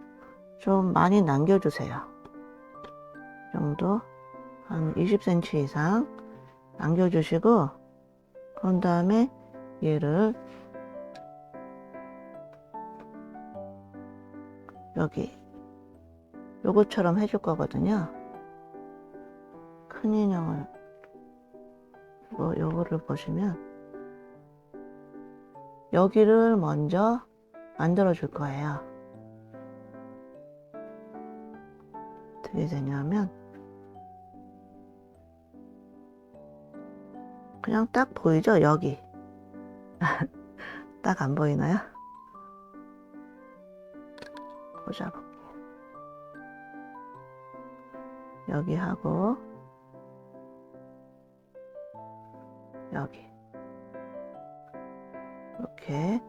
좀 많이 남겨주세요. 이 정도 한 20cm 이상 남겨주시고, 그런 다음에 얘를 여기 요거처럼 해줄 거거든요. 큰 인형을 요거를 보시면 여기를 먼저 만들어 줄 거예요. 어떻게 되냐면 그냥 딱 보이죠? 여기 딱 안 보이나요? 꽂아볼게요. 여기 하고 여기 이렇게.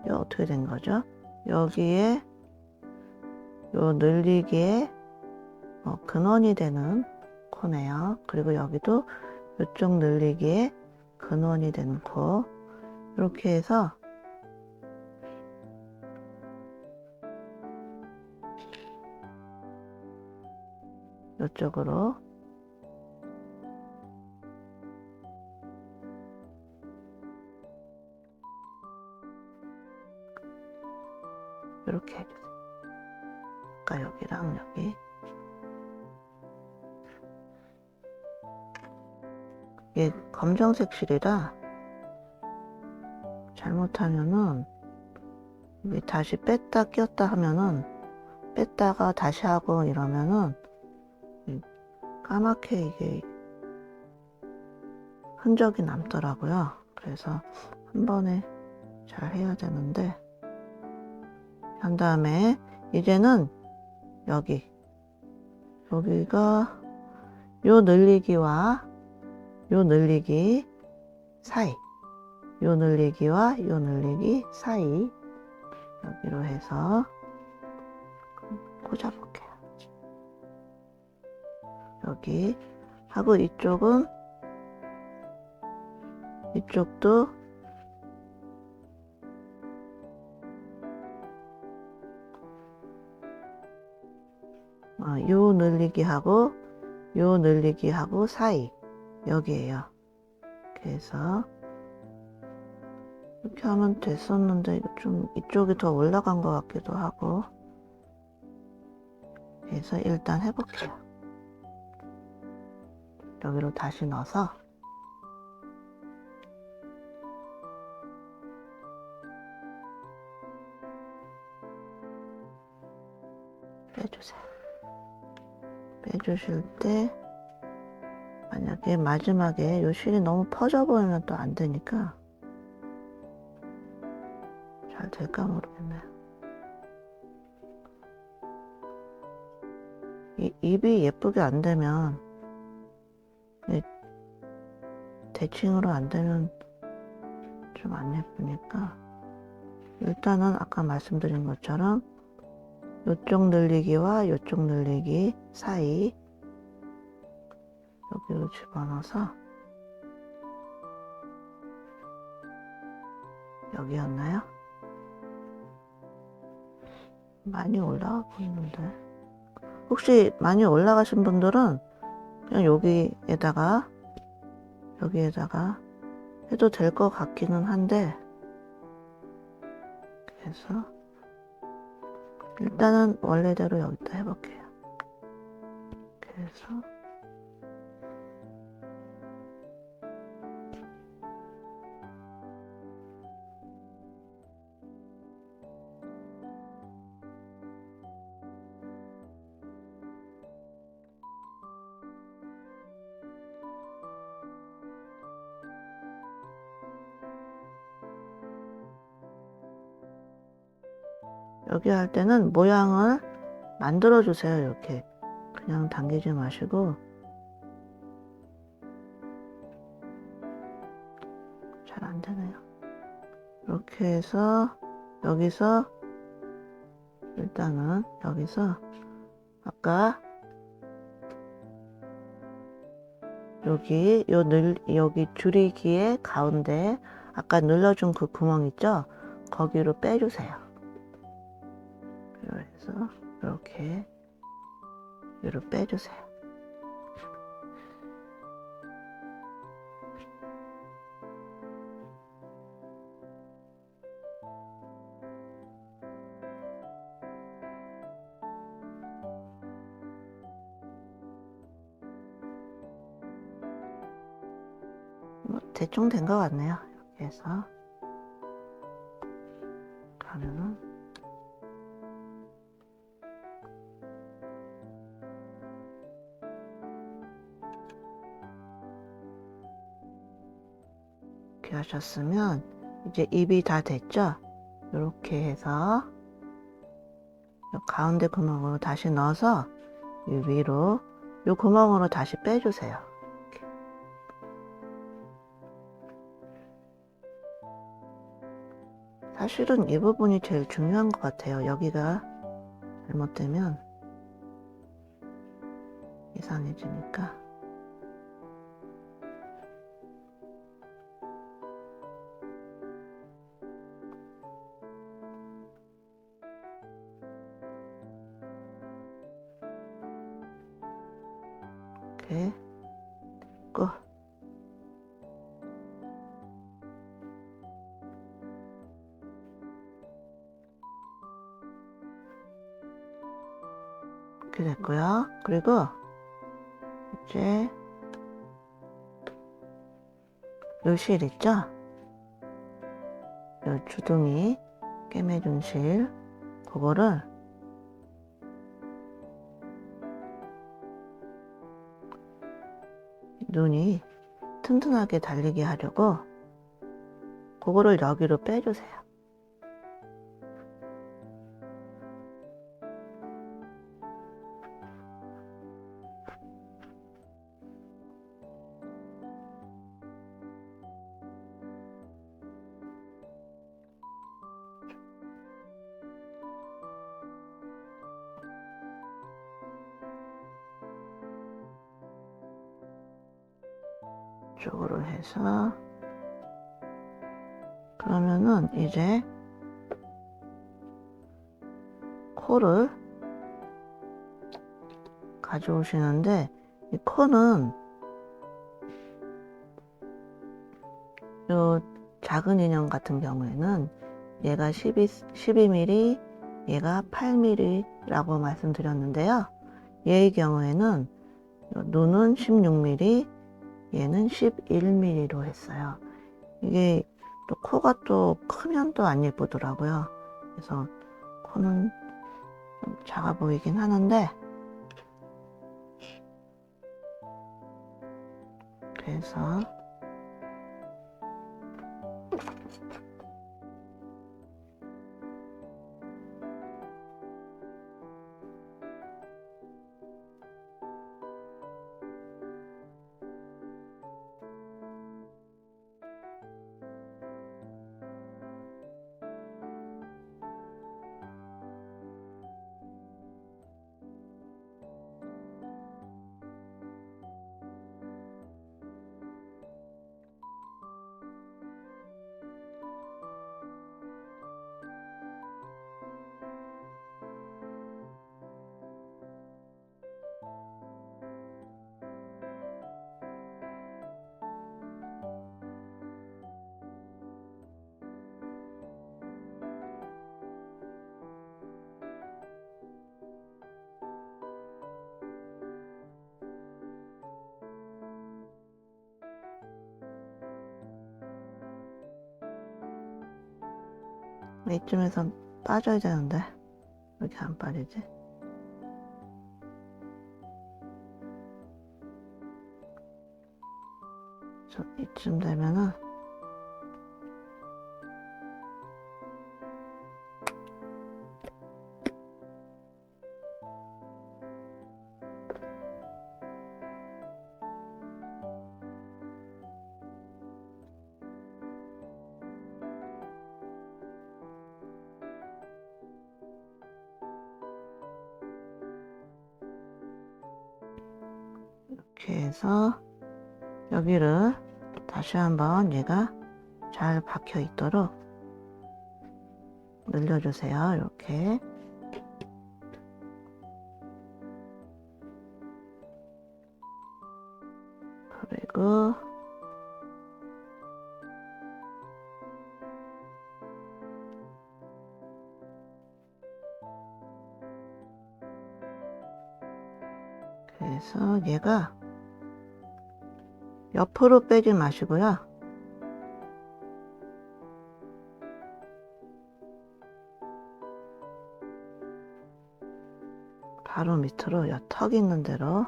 이거 어떻게 된 거죠? 여기에 요 늘리기에 근원이 되는 코네요. 그리고 여기도 이쪽 늘리기에 근원이 되는 코. 이렇게 해서 이쪽으로 이렇게 해주세요. 아까 여기랑 여기. 이게 검정색 실이라 잘못하면은 여기 다시 뺐다 꼈다 하면은, 뺐다가 다시 하고 이러면은 까맣게 이게 흔적이 남더라고요. 그래서 한 번에 잘 해야 되는데, 한 다음에 이제는 여기가 요 늘리기와 요 늘리기 사이, 요 늘리기와 요 늘리기 사이, 여기로 해서 꽂아볼게요. 여기 하고 이쪽도 요 늘리기하고 요 늘리기하고 사이, 여기에요. 그래서 이렇게 하면 됐었는데 좀 이쪽이 더 올라간 것 같기도 하고, 그래서 일단 해볼게요. 여기로 다시 넣어서 빼주세요. 빼주실 때 만약에 마지막에 요 실이 너무 퍼져 보이면 또 안 되니까, 잘 될까 모르겠네요. 이 입이 예쁘게 안 되면, 대칭으로 안 되면 좀 안 예쁘니까, 일단은 아까 말씀드린 것처럼 요쪽 늘리기와 요쪽 늘리기 사이, 여기로 집어넣어서, 여기였나요? 많이 올라가고 있는데, 혹시 많이 올라가신 분들은 그냥 여기에다가 해도 될 것 같기는 한데, 그래서 일단은 원래대로 여기다 해볼게요. 그래서 여기 할 때는 모양을 만들어 주세요. 이렇게 그냥 당기지 마시고. 잘 안 되네요. 이렇게 해서 일단은 여기서 아까 여기 줄이기의 가운데 아까 눌러준 그 구멍 있죠? 거기로 빼주세요. 그래서 이렇게 위로 빼주세요. 대충 된 것 같네요. 이렇게 해서 가면은 이렇게 하셨으면 이제 입이 다 됐죠? 이렇게 해서 가운데 구멍으로 다시 넣어서 이 위로 이 구멍으로 다시 빼주세요. 이렇게. 사실은 이 부분이 제일 중요한 것 같아요. 여기가 잘못되면 이상해지니까. 이렇게 고. 이렇게 됐고요. 그리고 이제 요 실 있죠? 요 주둥이 꿰매준 실, 그거를 눈이 튼튼하게 달리게 하려고 그거를 여기로 빼주세요. 이쪽으로 해서, 그러면은 이제 코를 가져오시는데, 이 코는 요 작은 인형 같은 경우에는 얘가 12mm, 얘가 8mm라고 말씀드렸는데요. 얘의 경우에는 눈은 16mm, 얘는 11mm로 했어요. 이게 또 코가 또 크면 또 안 예쁘더라고요. 그래서 코는 좀 작아 보이긴 하는데, 그래서 이쯤에선 빠져야 되는데 왜 이렇게 안 빠지지? 이쯤 되면은 이렇게 해서 여기를 다시 한번 얘가 잘 박혀 있도록 늘려주세요. 이렇게. 그리고 그래서 얘가 옆으로 빼지 마시고요. 바로 밑으로 턱 있는 대로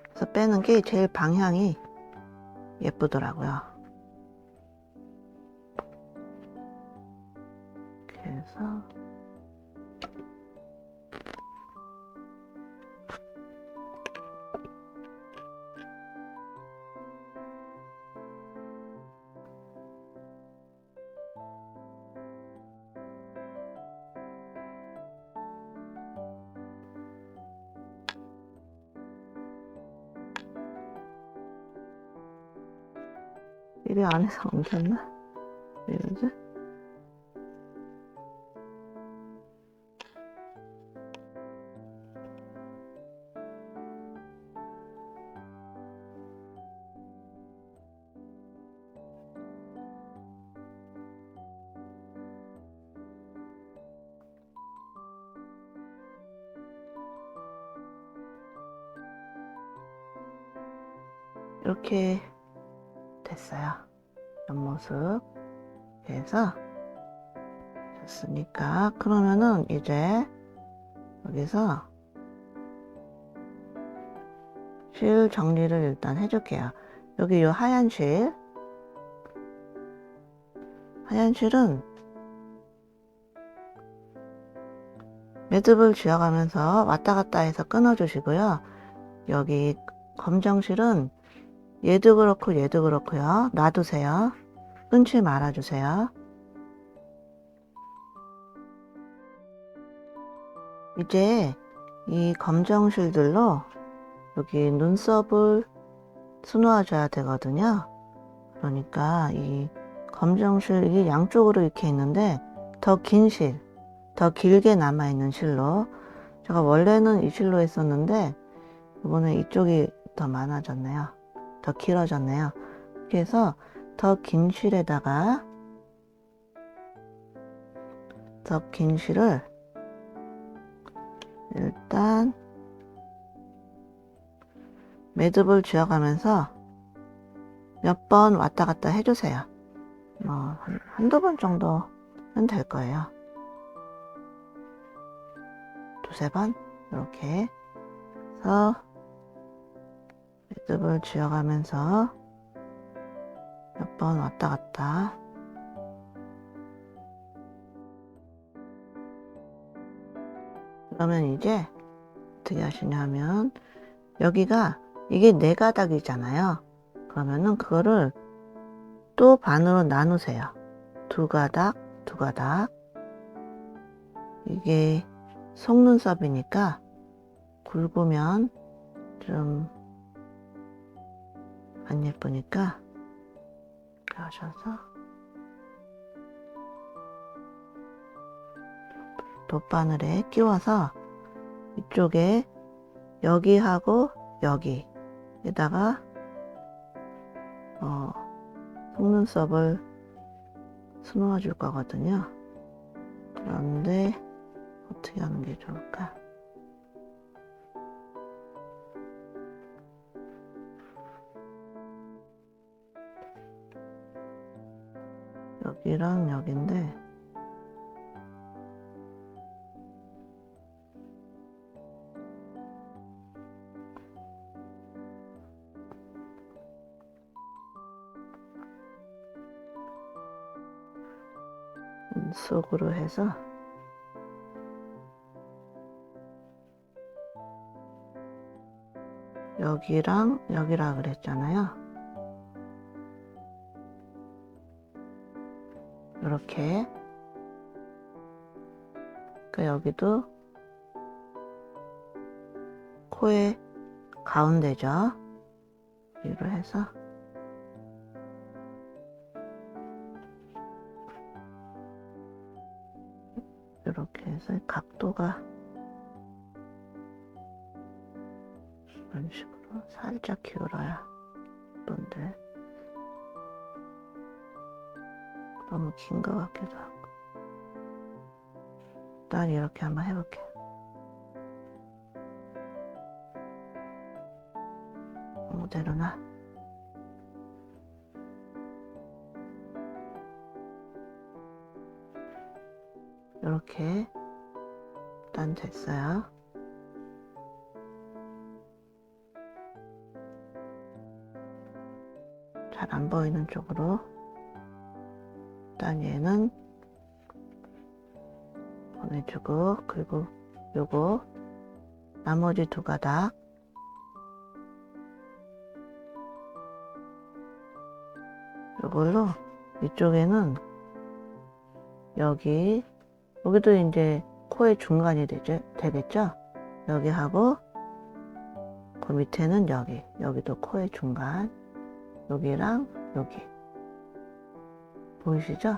그래서 빼는 게 제일 방향이 예쁘더라고요. 그래서 이게 안에서 엉켰나? 왜 이러지? 이렇게 됐어요. 옆모습 해서 됐으니까 그러면은 이제 여기서 실 정리를 일단 해줄게요. 여기 이 하얀 실은 매듭을 쥐어가면서 왔다 갔다 해서 끊어 주시고요. 여기 검정 실은 얘도 그렇고 얘도 그렇고요. 놔두세요. 끊지 말아 주세요. 이제 이 검정 실들로 여기 눈썹을 수놓아 줘야 되거든요. 그러니까 이 검정 실, 이게 양쪽으로 이렇게 있는데 더 긴 실, 더 길게 남아있는 실로, 제가 원래는 이 실로 했었는데 이번에 이쪽이 더 많아졌네요. 더 길어졌네요. 그래서 더 긴 실에다가 더 긴 실을 일단 매듭을 쥐어가면서 몇 번 왔다 갔다 해주세요. 한두 번 정도는 될 거예요. 두세 번 이렇게 해서 매듭을 쥐어가면서 몇 번 왔다 갔다. 그러면 이제 어떻게 하시냐면 여기가 이게 4가닥이잖아요. 그러면은 그거를 또 반으로 나누세요. 2가닥, 2가닥. 이게 속눈썹이니까 굵으면 좀 안 예쁘니까 이렇게 하셔서 돗바늘에 끼워서 이쪽에 여기하고 여기에다가 속눈썹을 수놓아 줄 거거든요. 그런데 어떻게 하는 게 좋을까? 여기랑 여긴데 속으로 해서 여기랑 여기라 그랬잖아요. 이렇게. 그러니까 여기도 코의 가운데죠. 위로 해서 이렇게 해서 각도가 이런 식으로 살짝 기울어야 예쁜데 너무 긴 것 같기도 하고. 일단 이렇게 한번 해볼게요. 아무데로나. 이렇게 일단 됐어요. 잘 안 보이는 쪽으로. 일단 얘는 보내주고, 그리고 요거 나머지 2가닥 요걸로 이쪽에는 여기도 이제 코의 중간이 되겠죠? 여기 하고 그 밑에는 여기도 코의 중간, 여기랑 여기 보이시죠?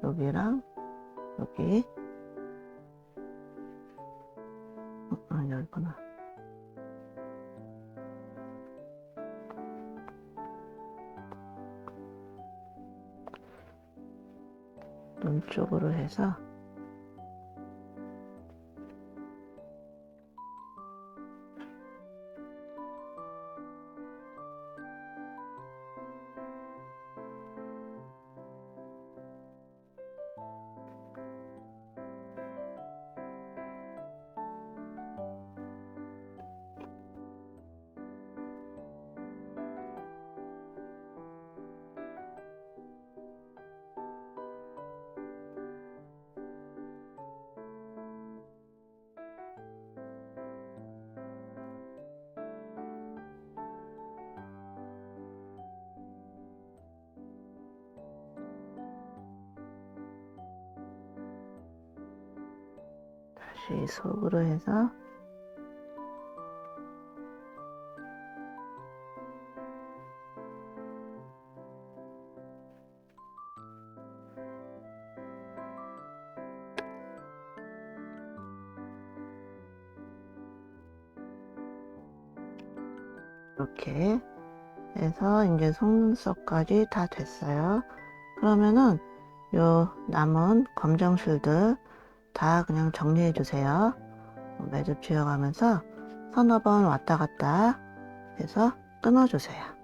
여기랑 여기. 여기구나. 눈 쪽으로 해서 다시 속으로 해서 이렇게 해서 이제 속눈썹까지 다 됐어요. 그러면은 요 남은 검정실들 다 그냥 정리해 주세요. 매듭 지어가면서 서너 번 왔다 갔다 해서 끊어 주세요.